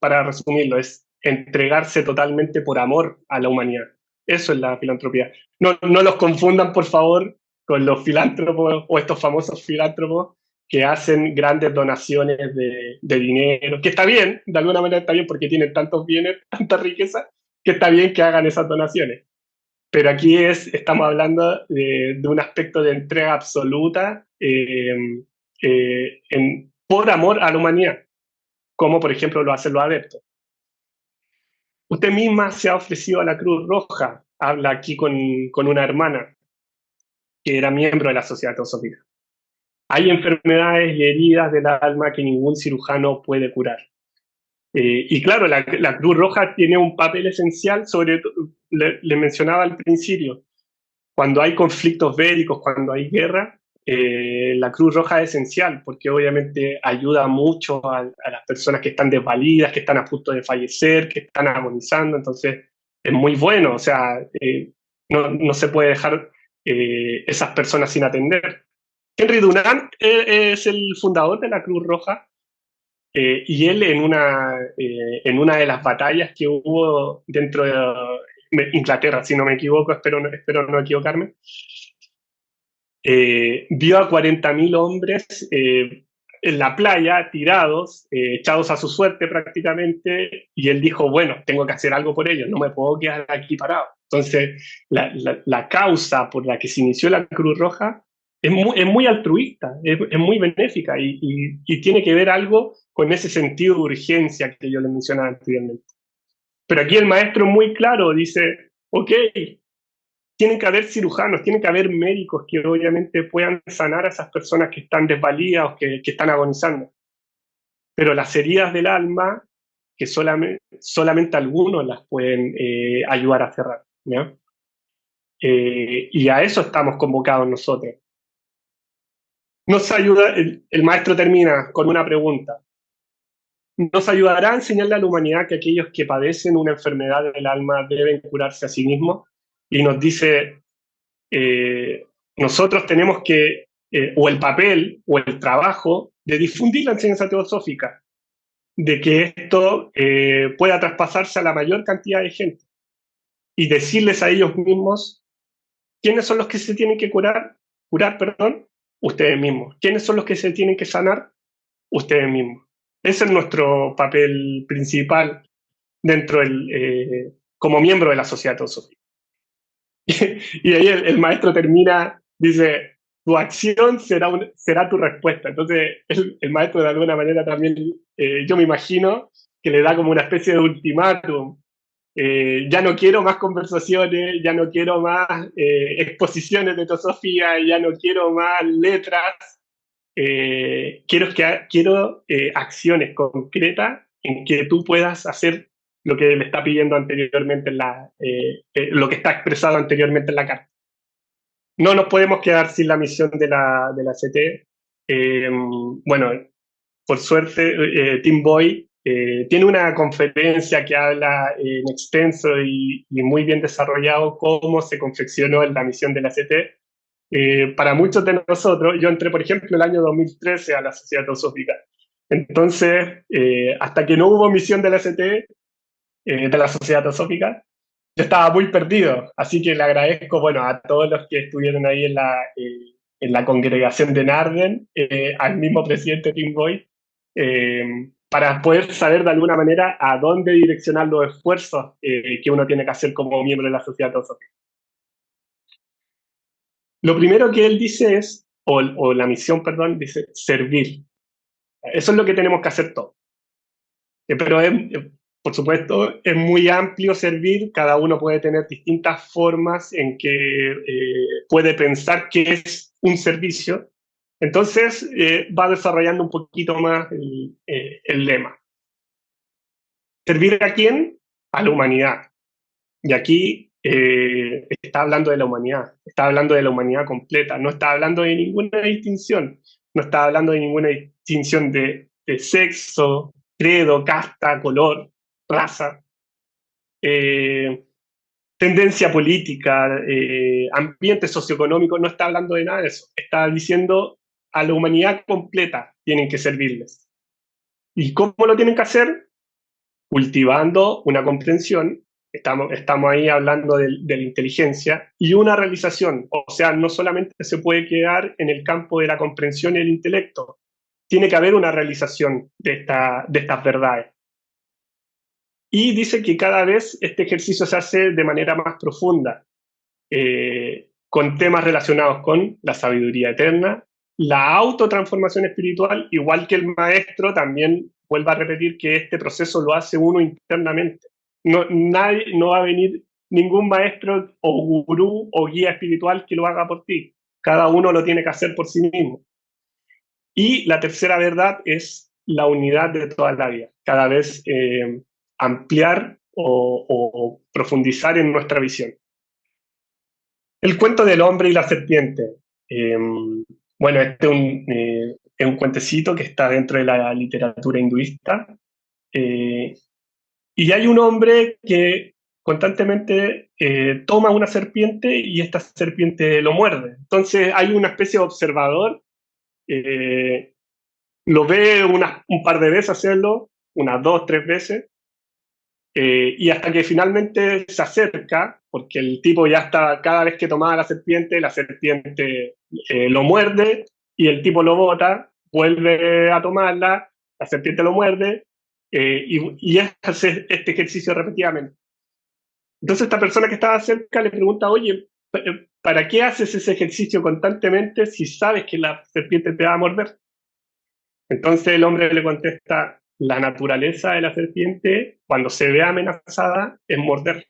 para resumirlo, es entregarse totalmente por amor a la humanidad. Eso es la filantropía. No los confundan, por favor, con los filántropos o estos famosos filántropos que hacen grandes donaciones de dinero, que está bien, de alguna manera está bien porque tienen tantos bienes, tanta riqueza, que está bien que hagan esas donaciones. Pero aquí estamos hablando de un aspecto de entrega absoluta por amor a la humanidad, como por ejemplo lo hacen los adeptos. Usted misma se ha ofrecido a la Cruz Roja, habla aquí con una hermana que era miembro de la Sociedad Teosófica. Hay enfermedades y heridas del alma que ningún cirujano puede curar. Y claro, la Cruz Roja tiene un papel esencial, sobre todo, le mencionaba al principio, cuando hay conflictos bélicos, cuando hay guerra, la Cruz Roja es esencial porque obviamente ayuda mucho a las personas que están desvalidas, que están a punto de fallecer, que están agonizando. Entonces es muy bueno, o sea, no se puede dejar esas personas sin atender. Henry Dunant es el fundador de la Cruz Roja y él en una de las batallas que hubo dentro de Inglaterra, si no me equivoco, espero no equivocarme, vio a 40.000 hombres en la playa, tirados, echados a su suerte prácticamente, y él dijo, bueno, tengo que hacer algo por ellos, no me puedo quedar aquí parado. Entonces, la causa por la que se inició la Cruz Roja es muy altruista, es muy benéfica, y tiene que ver algo con ese sentido de urgencia que yo les mencionaba anteriormente. Pero aquí el maestro es muy claro, dice, ok, tienen que haber cirujanos, tienen que haber médicos que obviamente puedan sanar a esas personas que están desvalidas o que están agonizando. Pero las heridas del alma que solamente algunos las pueden ayudar a cerrar, ¿ya? Y a eso estamos convocados nosotros. Nos ayuda, el maestro termina con una pregunta. Nos ayudará a enseñarle a la humanidad que aquellos que padecen una enfermedad del alma deben curarse a sí mismos. Y nos dice, nosotros tenemos que, o el papel, o el trabajo de difundir la enseñanza teosófica, de que esto pueda traspasarse a la mayor cantidad de gente y decirles a ellos mismos quiénes son los que se tienen que curar, ustedes mismos. ¿Quiénes son los que se tienen que sanar? Ustedes mismos. Ese es nuestro papel principal dentro como miembro de la sociedad teosófica. Y ahí el maestro termina, dice, tu acción será tu respuesta. Entonces el maestro de alguna manera también, yo me imagino que le da como una especie de ultimátum. Ya no quiero más conversaciones, ya no quiero más exposiciones de teosofía, ya no quiero más letras. Quiero acciones concretas en que tú puedas hacer lo que le está pidiendo anteriormente, lo que está expresado anteriormente en la carta. No nos podemos quedar sin la misión de la CT. Bueno, por suerte, Tim Boy tiene una conferencia que habla en extenso y muy bien desarrollado cómo se confeccionó la misión de la CT. Para muchos de nosotros, yo entré, por ejemplo, el año 2013 a la Sociedad Teosófica. Entonces, hasta que no hubo misión de la CT, de la Sociedad Teosófica, yo estaba muy perdido. Así que le agradezco, bueno, a todos los que estuvieron ahí en la congregación de Narden, al mismo presidente Tim Boy, para poder saber de alguna manera a dónde direccionar los esfuerzos que uno tiene que hacer como miembro de la Sociedad Teosófica. Lo primero que él dice es, o la misión, perdón, dice servir. Eso es lo que tenemos que hacer todos. Pero por supuesto, es muy amplio servir, cada uno puede tener distintas formas en que puede pensar que es un servicio. Entonces, va desarrollando un poquito más el lema. ¿Servir a quién? A la humanidad. Y aquí está hablando de la humanidad, está hablando de la humanidad completa, no está hablando de ninguna distinción, no está hablando de ninguna distinción de sexo, credo, casta, color, raza, tendencia política, ambiente socioeconómico, no está hablando de nada de eso, está diciendo a la humanidad completa tienen que servirles. ¿Y cómo lo tienen que hacer? Cultivando una comprensión. Estamos ahí hablando de la inteligencia y una realización. O sea, no solamente se puede quedar en el campo de la comprensión y el intelecto. Tiene que haber una realización de estas verdades. Y dice que cada vez este ejercicio se hace de manera más profunda, con temas relacionados con la sabiduría eterna, la autotransformación espiritual, igual que el maestro también vuelve a repetir que este proceso lo hace uno internamente. No va a venir ningún maestro o gurú o guía espiritual que lo haga por ti. Cada uno lo tiene que hacer por sí mismo. Y la tercera verdad es la unidad de toda la vida. Cada vez ampliar o profundizar en nuestra visión. El cuento del hombre y la serpiente. Bueno, este es un cuentecito que está dentro de la literatura hinduista. Y hay un hombre que constantemente toma una serpiente y esta serpiente lo muerde. Entonces hay una especie de observador, lo ve un par de veces hacerlo, unas 2, 3 veces, y hasta que finalmente se acerca, porque el tipo ya está, cada vez que tomaba la serpiente lo muerde y el tipo lo bota, vuelve a tomarla, la serpiente lo muerde, y hace este ejercicio repetidamente. Entonces esta persona que estaba cerca le pregunta, oye, ¿para qué haces ese ejercicio constantemente si sabes que la serpiente te va a morder? Entonces el hombre le contesta, la naturaleza de la serpiente, cuando se ve amenazada, es morder.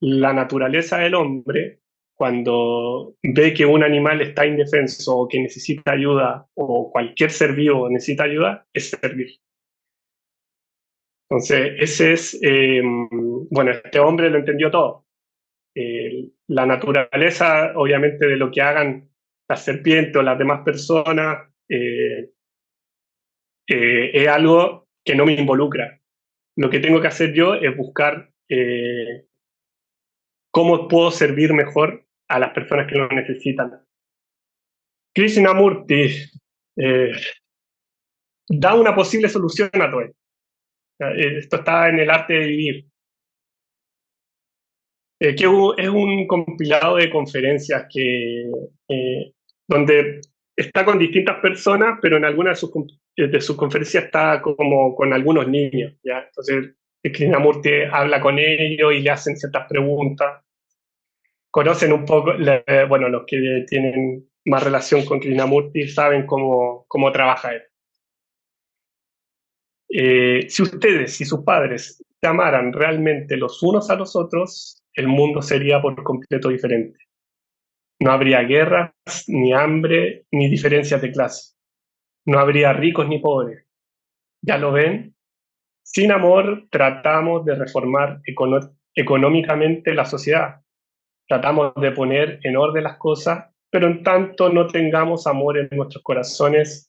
La naturaleza del hombre, cuando ve que un animal está indefenso o que necesita ayuda, o cualquier ser vivo necesita ayuda, es servir. Entonces, ese es, bueno, este hombre lo entendió todo. La naturaleza, obviamente, de lo que hagan las serpientes o las demás personas, es algo que no me involucra. Lo que tengo que hacer yo es buscar cómo puedo servir mejor a las personas que lo necesitan. Krishnamurti da una posible solución a todo esto. Esto está en El arte de vivir, que es un compilado de conferencias donde está con distintas personas, pero en algunas de sus conferencias está como con algunos niños, ¿ya? Entonces, Krishnamurti habla con ellos y le hacen ciertas preguntas. Conocen un poco, bueno, los que tienen más relación con Krishnamurti saben cómo trabaja él. Si ustedes y sus padres se amaran realmente los unos a los otros, el mundo sería por completo diferente. No habría guerras, ni hambre, ni diferencias de clase. No habría ricos ni pobres. ¿Ya lo ven? Sin amor tratamos de reformar económicamente la sociedad. Tratamos de poner en orden las cosas, pero en tanto no tengamos amor en nuestros corazones,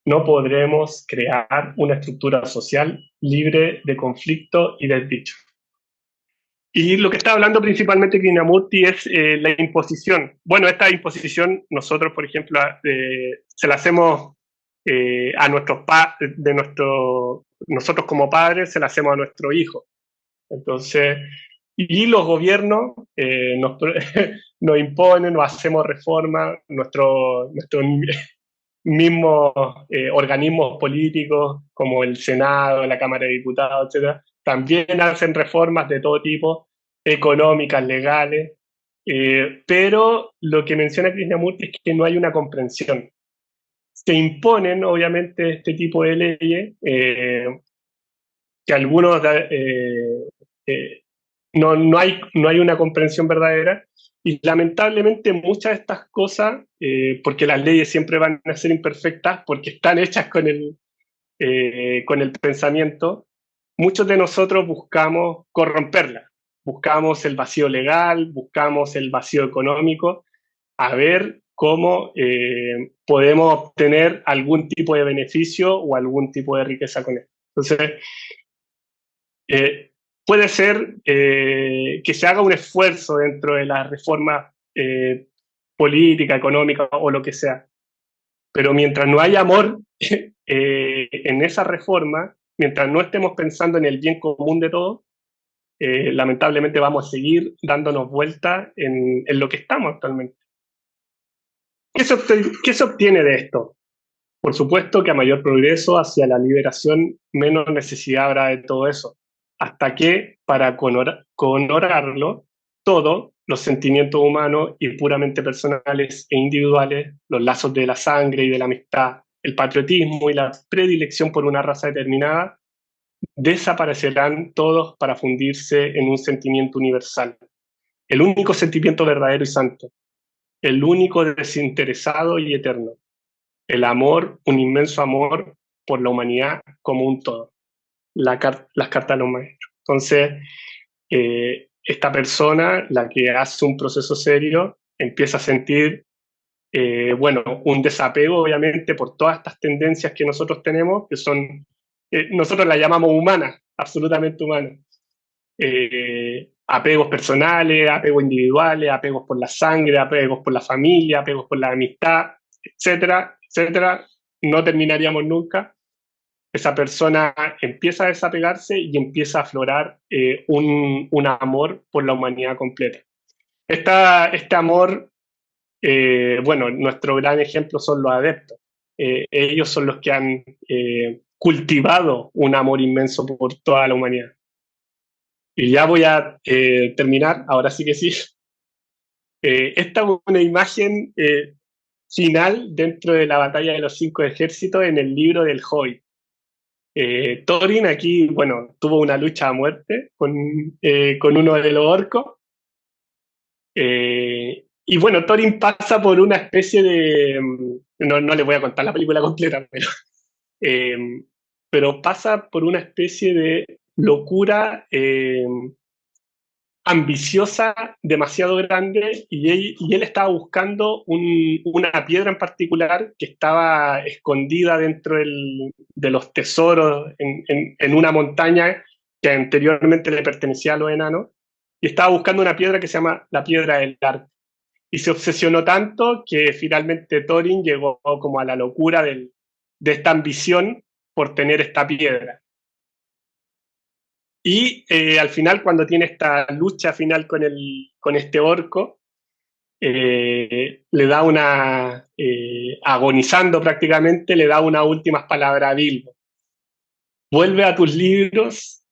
no podremos crear una estructura social libre de conflicto y desdicha. Y lo que está hablando principalmente Krishnamurti es la imposición. Bueno, esta imposición nosotros, por ejemplo, se la hacemos a nosotros como padres, se la hacemos a nuestro hijo. Entonces, y los gobiernos nos imponen, nos hacemos reformas, nuestros mismos organismos políticos, como el Senado, la Cámara de Diputados, etc., también hacen reformas de todo tipo, económicas, legales, pero lo que menciona Krishnamurti es que no hay una comprensión. Se imponen, obviamente, este tipo de leyes, que algunos no hay una comprensión verdadera, y lamentablemente muchas de estas cosas, porque las leyes siempre van a ser imperfectas, porque están hechas con el pensamiento, muchos de nosotros buscamos corromperlas, buscamos el vacío legal, buscamos el vacío económico, a ver cómo podemos obtener algún tipo de beneficio o algún tipo de riqueza con esto. Entonces, puede ser que se haga un esfuerzo dentro de la reforma política, económica o lo que sea, pero mientras no haya amor en esa reforma, mientras no estemos pensando en el bien común de todos, lamentablemente vamos a seguir dándonos vueltas en lo que estamos actualmente. ¿Qué se obtiene de esto? Por supuesto que a mayor progreso hacia la liberación, menos necesidad habrá de todo eso, hasta que, para honorarlo todo, los sentimientos humanos y puramente personales e individuales, los lazos de la sangre y de la amistad, el patriotismo y la predilección por una raza determinada, desaparecerán todos para fundirse en un sentimiento universal, el único sentimiento verdadero y santo, el único desinteresado y eterno, el amor, un inmenso amor por la humanidad como un todo. Las cartas de los maestros. Entonces, esta persona, la que hace un proceso serio, empieza a sentir, un desapego, obviamente, por todas estas tendencias que nosotros tenemos, que son, nosotros las llamamos humanas, absolutamente humanas. Apegos personales, apegos individuales, apegos por la sangre, apegos por la familia, apegos por la amistad, etcétera, etcétera. No terminaríamos nunca. Esa persona empieza a desapegarse y empieza a aflorar un amor por la humanidad completa. Este amor, nuestro gran ejemplo son los adeptos. Ellos son los que han cultivado un amor inmenso por toda la humanidad. Y ya voy a terminar, ahora sí que sí. Esta es una imagen final dentro de la batalla de los 5 ejércitos en el libro del Hobbit. Thorin aquí, tuvo una lucha a muerte con uno de los orcos. Thorin pasa por una especie de... No les voy a contar la película completa, pero pasa por una especie de locura ambiciosa, demasiado grande, y él estaba buscando una piedra en particular que estaba escondida dentro de los tesoros en una montaña que anteriormente le pertenecía a los enanos, y estaba buscando una piedra que se llama la Piedra del Arco. Y se obsesionó tanto que finalmente Thorin llegó como a la locura de esta ambición por tener esta piedra. Y al final, cuando tiene esta lucha final con este orco, le da agonizando prácticamente, le da unas últimas palabras a Bilbo. Vuelve a tus libros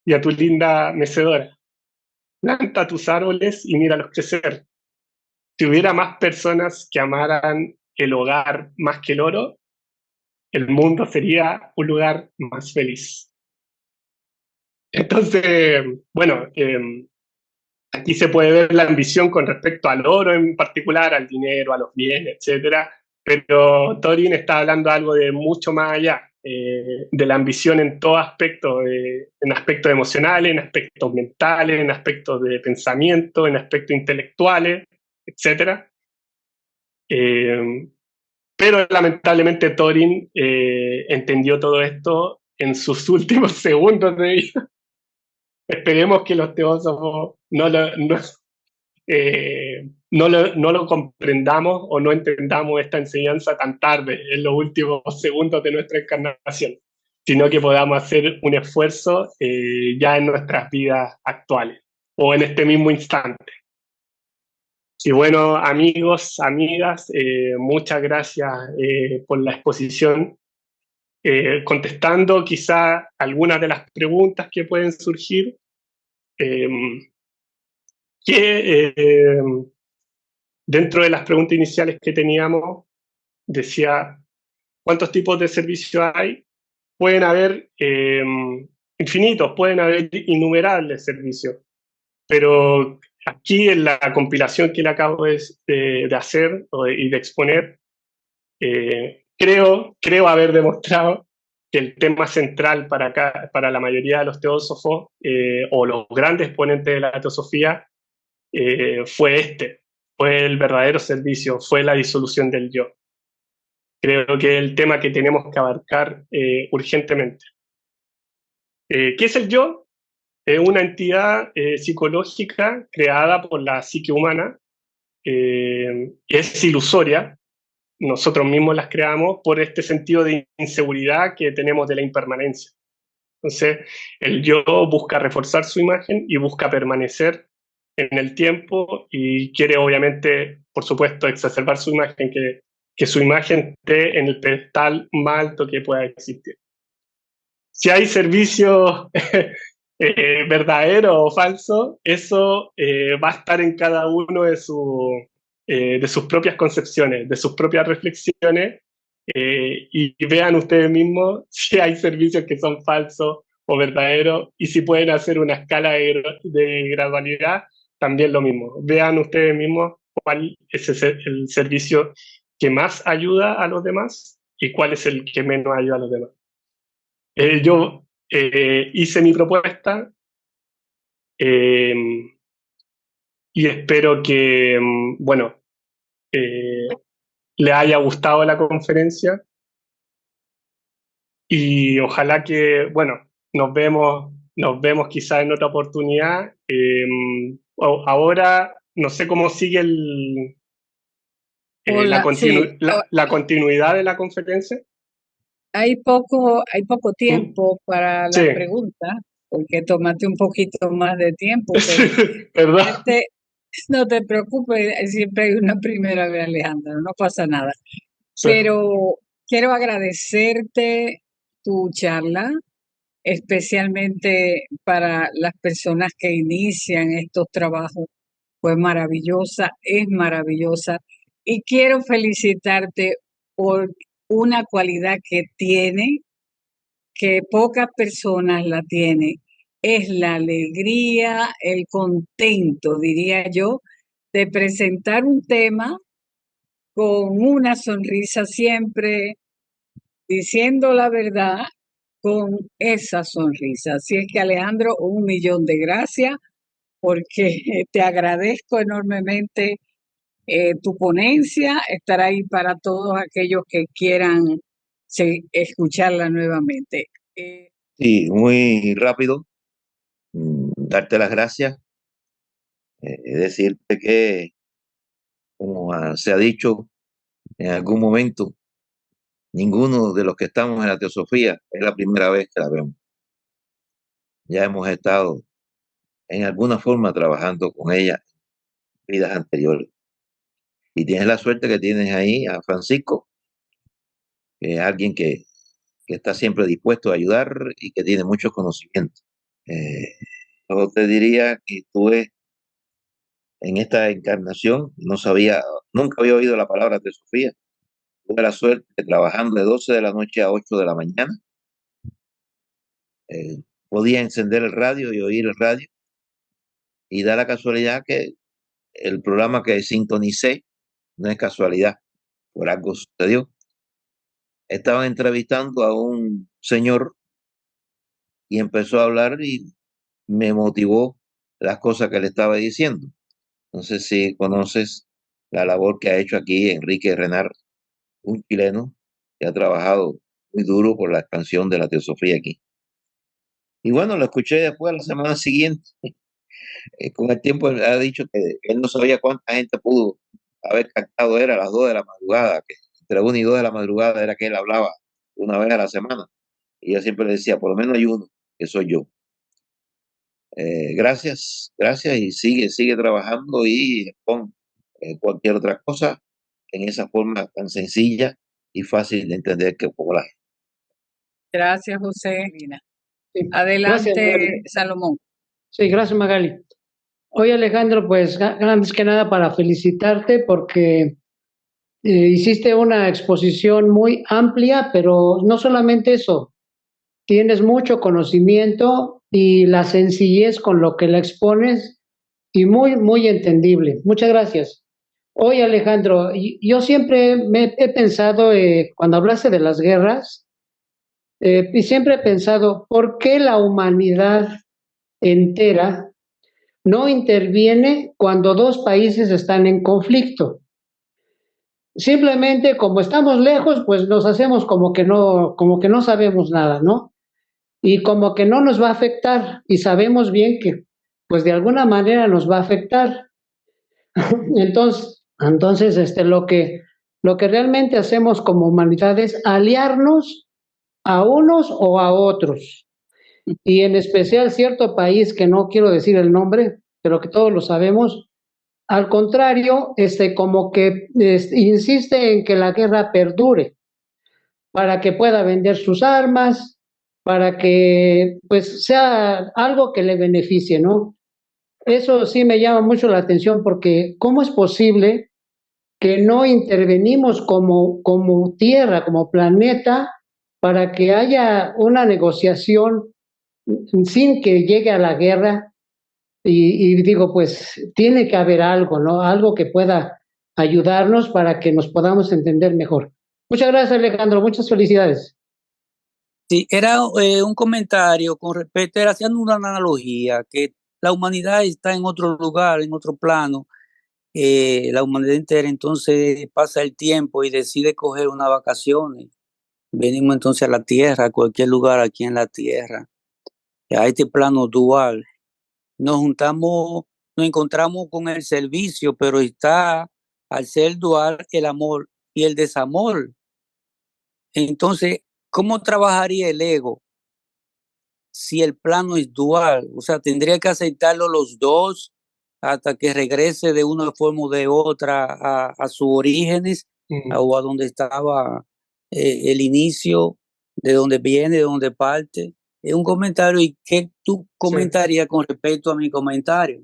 y a tu linda mecedora. Planta tus árboles y míralos crecer. Si hubiera más personas que amaran el hogar más que el oro, el mundo sería un lugar más feliz. Entonces, bueno, aquí se puede ver la ambición con respecto al oro en particular, al dinero, a los bienes, etcétera, pero Thorin está hablando algo de mucho más allá, de la ambición en todo aspecto, en aspectos emocionales, en aspectos mentales, en aspectos de pensamiento, en aspectos intelectuales, etcétera. Pero lamentablemente Thorin entendió todo esto en sus últimos segundos de vida. Esperemos que los teósofos no lo comprendamos o no entendamos esta enseñanza tan tarde, en los últimos segundos de nuestra encarnación, sino que podamos hacer un esfuerzo ya en nuestras vidas actuales o en este mismo instante. Y bueno, amigos, amigas, muchas gracias por la exposición. Contestando quizá algunas de las preguntas que pueden surgir, dentro de las preguntas iniciales que teníamos, decía, ¿cuántos tipos de servicios hay? Pueden haber infinitos, pueden haber innumerables servicios, pero aquí en la compilación que le acabo de hacer y de exponer, creo haber demostrado que el tema central para la mayoría de los teósofos o los grandes exponentes de la teosofía fue el verdadero servicio, fue la disolución del yo. Creo que es el tema que tenemos que abarcar urgentemente. ¿Qué es el yo? Es una entidad psicológica creada por la psique humana, es ilusoria, nosotros mismos las creamos por este sentido de inseguridad que tenemos de la impermanencia. Entonces, el yo busca reforzar su imagen y busca permanecer en el tiempo y quiere, obviamente, por supuesto, exacerbar su imagen, que su imagen esté en el pedestal más alto que pueda existir. Si hay servicio verdadero o falso, eso va a estar en cada uno de sus propias concepciones, de sus propias reflexiones, y vean ustedes mismos si hay servicios que son falsos o verdaderos, y si pueden hacer una escala de gradualidad, también lo mismo. Vean ustedes mismos cuál es el servicio que más ayuda a los demás y cuál es el que menos ayuda a los demás. Yo hice mi propuesta y espero que, bueno, le haya gustado la conferencia y ojalá que, bueno, nos vemos quizás en otra oportunidad. Ahora no sé cómo sigue la continuidad de la conferencia. Hay poco tiempo para las preguntas, porque tomaste un poquito más de tiempo, pero no te preocupes, siempre hay una primera vez, Alejandro, no pasa nada. Sí. Pero quiero agradecerte tu charla, especialmente para las personas que inician estos trabajos. Fue maravillosa, es maravillosa, y quiero felicitarte por una cualidad que tiene, que pocas personas la tienen, es la alegría, el contento, diría yo, de presentar un tema con una sonrisa siempre, diciendo la verdad con esa sonrisa. Así es que, Alejandro, 1.000.000 de gracias, porque te agradezco enormemente tu ponencia. Estará ahí para todos aquellos que quieran escucharla nuevamente. Sí, muy rápido, darte las gracias, decirte que, como se ha dicho en algún momento, ninguno de los que estamos en la teosofía es la primera vez que la vemos. Ya hemos estado en alguna forma trabajando con ella en vidas anteriores. Y tienes la suerte que tienes ahí a Francisco, que es alguien que está siempre dispuesto a ayudar y que tiene muchos conocimientos. Yo te diría que estuve en esta encarnación, nunca había oído la palabra teosofía. Tuve la suerte de trabajando de 12 de la noche a 8 de la mañana. Podía encender el radio y oír el radio, y da la casualidad que el programa que sintonicé, no es casualidad, por algo sucedió. Estaban entrevistando a un señor y empezó a hablar y me motivó las cosas que le estaba diciendo. No sé si conoces la labor que ha hecho aquí Enrique Renard, un chileno que ha trabajado muy duro por la expansión de la teosofía aquí. Y bueno, lo escuché después, la semana siguiente. Con el tiempo él ha dicho que él no sabía cuánta gente pudo haber captado, era a las 2 de la madrugada, que entre 1 y 2 de la madrugada era que él hablaba una vez a la semana. Y yo siempre le decía, por lo menos hay uno, que soy yo. Gracias, gracias, y sigue trabajando y pon cualquier otra cosa en esa forma tan sencilla y fácil de entender que por la gente. Gracias, José. Sí. Adelante, Gracias, Magali. Salomón. Sí, gracias, Magali. Oye, Alejandro, pues antes que nada para felicitarte porque hiciste una exposición muy amplia, pero no solamente eso, tienes mucho conocimiento y la sencillez con lo que la expones y muy, muy entendible. Muchas gracias. Oye, Alejandro, yo siempre he pensado, cuando hablaste de las guerras, y siempre he pensado, ¿por qué la humanidad entera no interviene cuando dos países están en conflicto? Simplemente como estamos lejos, pues nos hacemos como que no sabemos nada, ¿no? Y como que no nos va a afectar y sabemos bien que pues de alguna manera nos va a afectar. Entonces lo que realmente hacemos como humanidad es aliarnos a unos o a otros. Y en especial cierto país que no quiero decir el nombre, pero que todos lo sabemos, al contrario, como que insiste en que la guerra perdure para que pueda vender sus armas, para que pues sea algo que le beneficie, ¿no? Eso sí me llama mucho la atención porque ¿cómo es posible que no intervenimos como tierra, como planeta, para que haya una negociación sin que llegue a la guerra? Y digo, pues tiene que haber algo, ¿no? Algo que pueda ayudarnos para que nos podamos entender mejor. Muchas gracias, Alejandro. Muchas felicidades. Sí, era un comentario con respecto, era haciendo una analogía, que la humanidad está en otro lugar, en otro plano, la humanidad entera entonces pasa el tiempo y decide coger unas vacaciones. Venimos entonces a la Tierra, a cualquier lugar aquí en la Tierra, a este plano dual. Nos juntamos, nos encontramos con el servicio, pero está al ser dual el amor y el desamor. Entonces, ¿cómo trabajaría el ego si el plano es dual? O sea, tendría que aceptarlo los dos hasta que regrese de una forma o de otra a sus orígenes o a donde estaba el inicio, de donde viene, de donde parte. Es un comentario. ¿Y qué tú comentarías con respecto a mi comentario?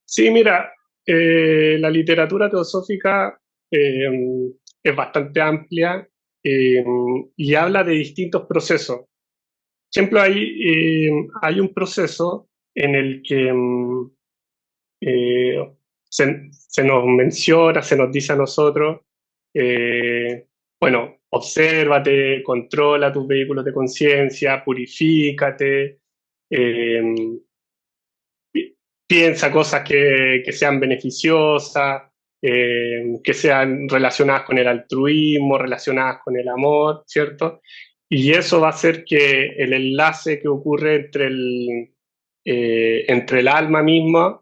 Sí, mira, la literatura teosófica es bastante amplia y habla de distintos procesos. Por ejemplo, hay un proceso en el que se nos menciona, se nos dice a nosotros, bueno, obsérvate, controla tus vehículos de conciencia, purifícate, piensa cosas que sean beneficiosas, que sean relacionadas con el altruismo, relacionadas con el amor, ¿cierto? Y eso va a hacer que el enlace que ocurre entre el alma misma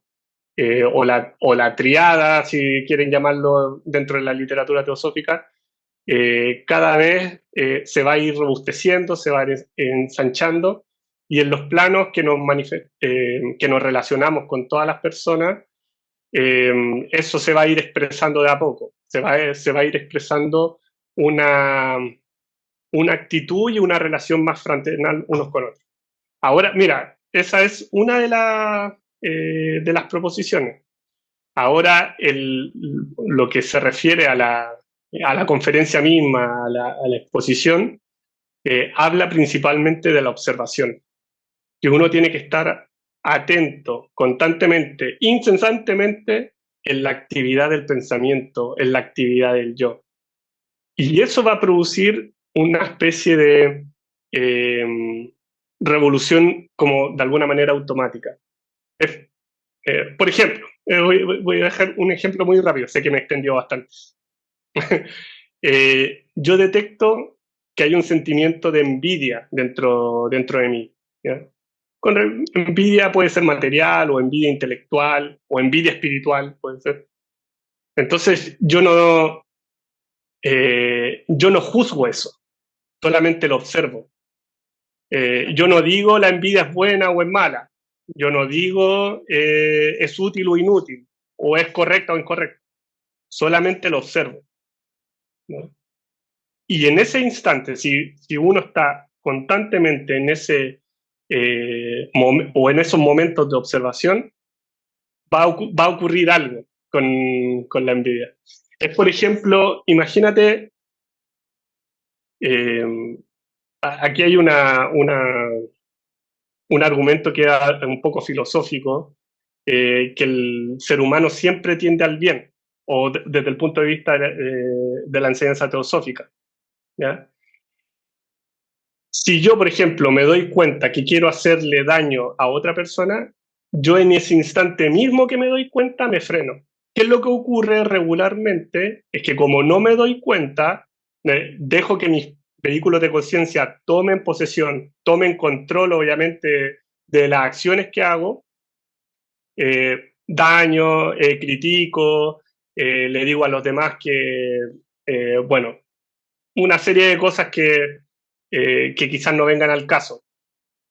o la triada, si quieren llamarlo dentro de la literatura teosófica, cada vez se va a ir robusteciendo, se va a ir ensanchando, y en los planos que nos relacionamos con todas las personas, eso se va a ir expresando de a poco, se va a ir expresando una actitud y una relación más fraternal unos con otros. Ahora, mira, esa es una de las proposiciones. Ahora, lo que se refiere a la conferencia misma, a la exposición, habla principalmente de la observación, que uno tiene que estar atento constantemente, incesantemente, en la actividad del pensamiento, en la actividad del yo. Y eso va a producir una especie de revolución como de alguna manera automática. Por ejemplo, voy a dejar un ejemplo muy rápido, sé que me extendió bastante. Yo detecto que hay un sentimiento de envidia dentro de mí, ¿ya? Envidia puede ser material, o envidia intelectual, o envidia espiritual, puede ser. Entonces, yo no juzgo eso, solamente lo observo. Yo no digo la envidia es buena o es mala. Yo no digo es útil o inútil, o es correcta o incorrecta. Solamente lo observo, ¿no? Y en ese instante, si uno está constantemente en ese o en esos momentos de observación, va a ocurrir algo con la envidia. Es, por ejemplo, imagínate, aquí hay un argumento que es un poco filosófico, que el ser humano siempre tiende al bien, o desde el punto de vista de la enseñanza teosófica, ¿ya? Si yo, por ejemplo, me doy cuenta que quiero hacerle daño a otra persona, yo en ese instante mismo que me doy cuenta me freno. ¿Qué es lo que ocurre regularmente? Es que como no me doy cuenta, dejo que mis vehículos de conciencia tomen posesión, tomen control, obviamente, de las acciones que hago, daño, critico, le digo a los demás que, bueno, una serie de cosas que quizás no vengan al caso,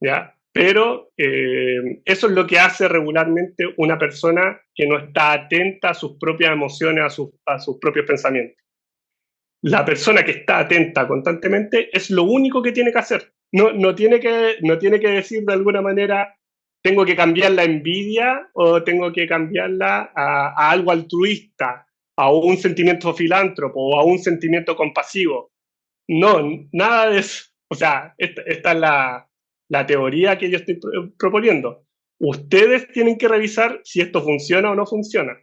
¿ya? Pero eso es lo que hace regularmente una persona que no está atenta a sus propias emociones, a sus propios pensamientos. La persona que está atenta constantemente es lo único que tiene que hacer. No tiene que decir de alguna manera, tengo que cambiar la envidia o tengo que cambiarla a algo altruista, a un sentimiento filántropo o a un sentimiento compasivo. No, nada de eso. O sea, esta es la teoría que yo estoy proponiendo. Ustedes tienen que revisar si esto funciona o no funciona.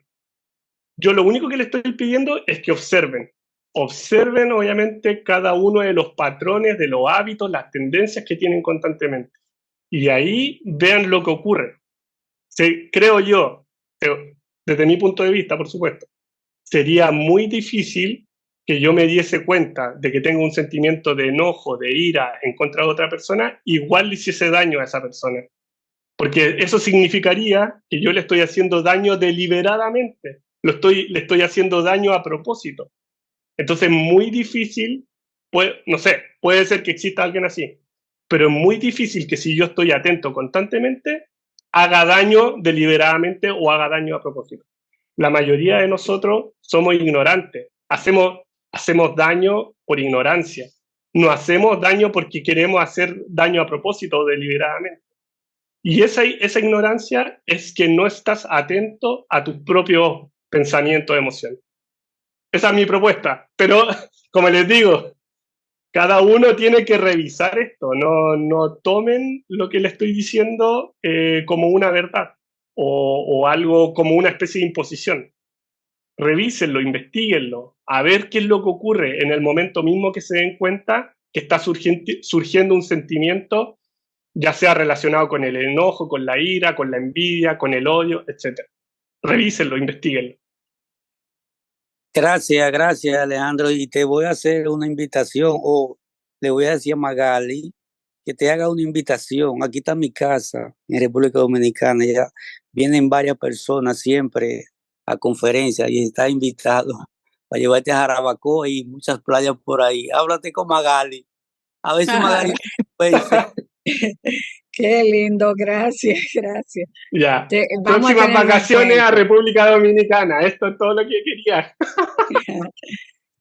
Yo lo único que les estoy pidiendo es que observen. Observen, obviamente, cada uno de los patrones, de los hábitos, las tendencias que tienen constantemente. Y ahí vean lo que ocurre. Creo yo, desde mi punto de vista, por supuesto, sería muy difícil que yo me diese cuenta de que tengo un sentimiento de enojo, de ira en contra de otra persona, igual le hiciese daño a esa persona. Porque eso significaría que yo le estoy haciendo daño deliberadamente, le estoy haciendo daño a propósito. Entonces, muy difícil, no sé, puede ser que exista alguien así, pero es muy difícil que si yo estoy atento constantemente, haga daño deliberadamente o haga daño a propósito. La mayoría de nosotros somos ignorantes, hacemos daño por ignorancia, no hacemos daño porque queremos hacer daño a propósito o deliberadamente. Y esa ignorancia es que no estás atento a tus propios pensamientos, emociones. Esa es mi propuesta, pero como les digo, cada uno tiene que revisar esto, no tomen lo que le estoy diciendo como una verdad o algo como una especie de imposición. revísenlo, investiguenlo, a ver qué es lo que ocurre en el momento mismo que se den cuenta que está surgiendo un sentimiento, ya sea relacionado con el enojo, con la ira, con la envidia, con el odio, etc. Revísenlo, investiguenlo. Gracias Alejandro. Y te voy a hacer una invitación, o le voy a decir a Magali que te haga una invitación. Aquí está mi casa en República Dominicana, ya vienen varias personas siempre a conferencias y está invitado para llevarte a Jarabacoa y muchas playas por ahí. Háblate con Magali, a ver si Magali puede ser. Qué lindo, gracias. Ya. Vamos a Próximas tener vacaciones a República Dominicana. Esto es todo lo que quería.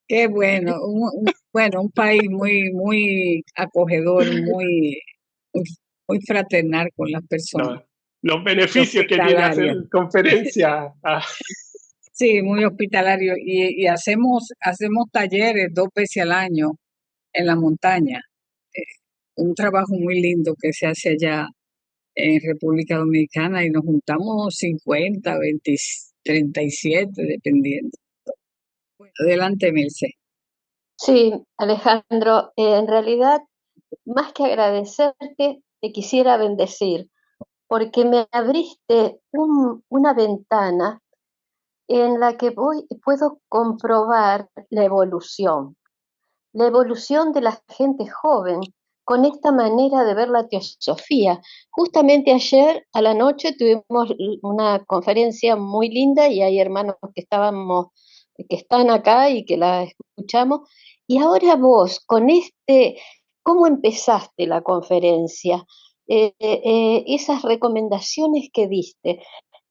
Qué bueno. Un país muy acogedor, muy fraternal con las personas. Los beneficios que tiene hacer conferencia. Sí, muy hospitalario. Y hacemos talleres 2 veces al año en la montaña. Un trabajo muy lindo que se hace allá en República Dominicana y nos juntamos 50, 20, 37, dependiendo. Adelante, Milce. Sí, Alejandro, en realidad, más que agradecerte, te quisiera bendecir, porque me abriste una ventana en la que puedo comprobar la evolución de la gente joven con esta manera de ver la teosofía. Justamente ayer a la noche tuvimos una conferencia muy linda y hay hermanos que están acá y que la escuchamos. Y ahora vos, ¿cómo empezaste la conferencia? Esas recomendaciones que diste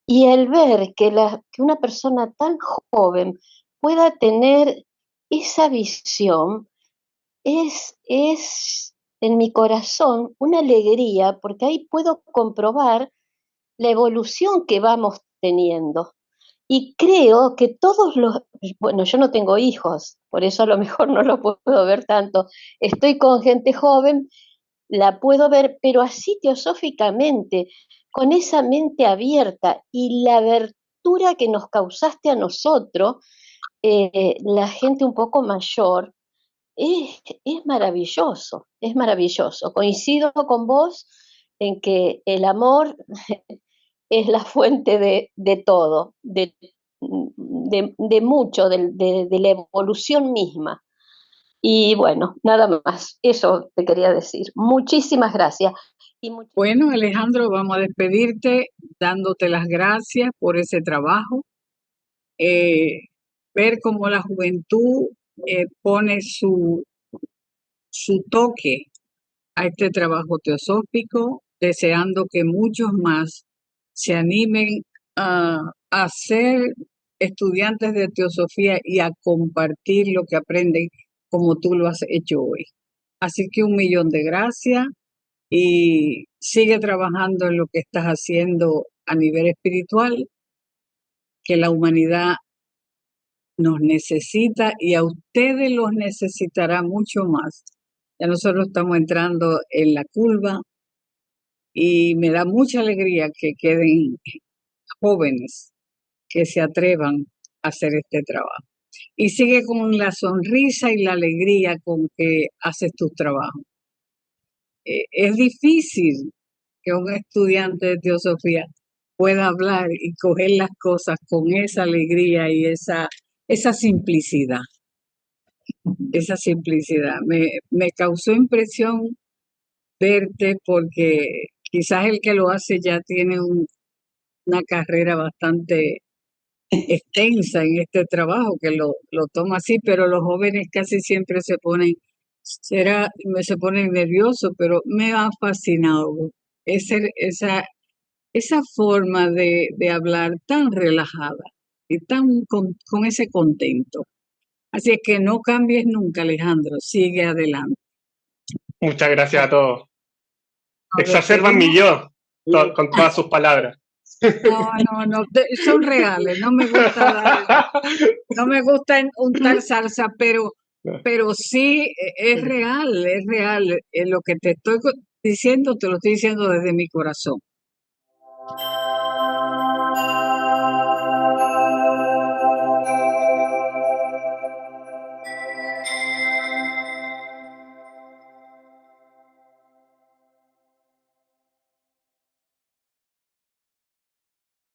y el ver que una persona tan joven pueda tener esa visión es en mi corazón una alegría, porque ahí puedo comprobar la evolución que vamos teniendo. Y creo que bueno, yo no tengo hijos, por eso a lo mejor no lo puedo ver tanto. Estoy con gente joven, la puedo ver, pero así teosóficamente, con esa mente abierta y la abertura que nos causaste a nosotros, la gente un poco mayor, es maravilloso, es maravilloso. Coincido con vos en que el amor es la fuente de todo, de mucho, de la evolución misma. Y bueno, nada más, eso te quería decir. Muchísimas gracias. Bueno, Alejandro, vamos a despedirte dándote las gracias por ese trabajo. Ver cómo la juventud pone su toque a este trabajo teosófico, deseando que muchos más se animen a ser estudiantes de teosofía y a compartir lo que aprenden como tú lo has hecho hoy. Así que 1.000.000 de gracias y sigue trabajando en lo que estás haciendo a nivel espiritual, que la humanidad nos necesita y a ustedes los necesitará mucho más. Ya nosotros estamos entrando en la curva y me da mucha alegría que queden jóvenes que se atrevan a hacer este trabajo. Y sigue con la sonrisa y la alegría con que haces tus trabajos. Es difícil que un estudiante de teosofía pueda hablar y coger las cosas con esa alegría y esa simplicidad. Esa simplicidad. Me causó impresión verte porque quizás el que lo hace ya tiene una carrera bastante extensa en este trabajo, que lo toma así, pero los jóvenes casi siempre se ponen nerviosos, pero me ha fascinado esa forma de hablar tan relajada y tan con ese contento. Así es que no cambies nunca, Alejandro, sigue adelante. Muchas gracias a todos. Exacerban mi yo con todas sus palabras. No, son reales, no me gusta untar salsa, pero sí es real, lo que te estoy diciendo, te lo estoy diciendo desde mi corazón.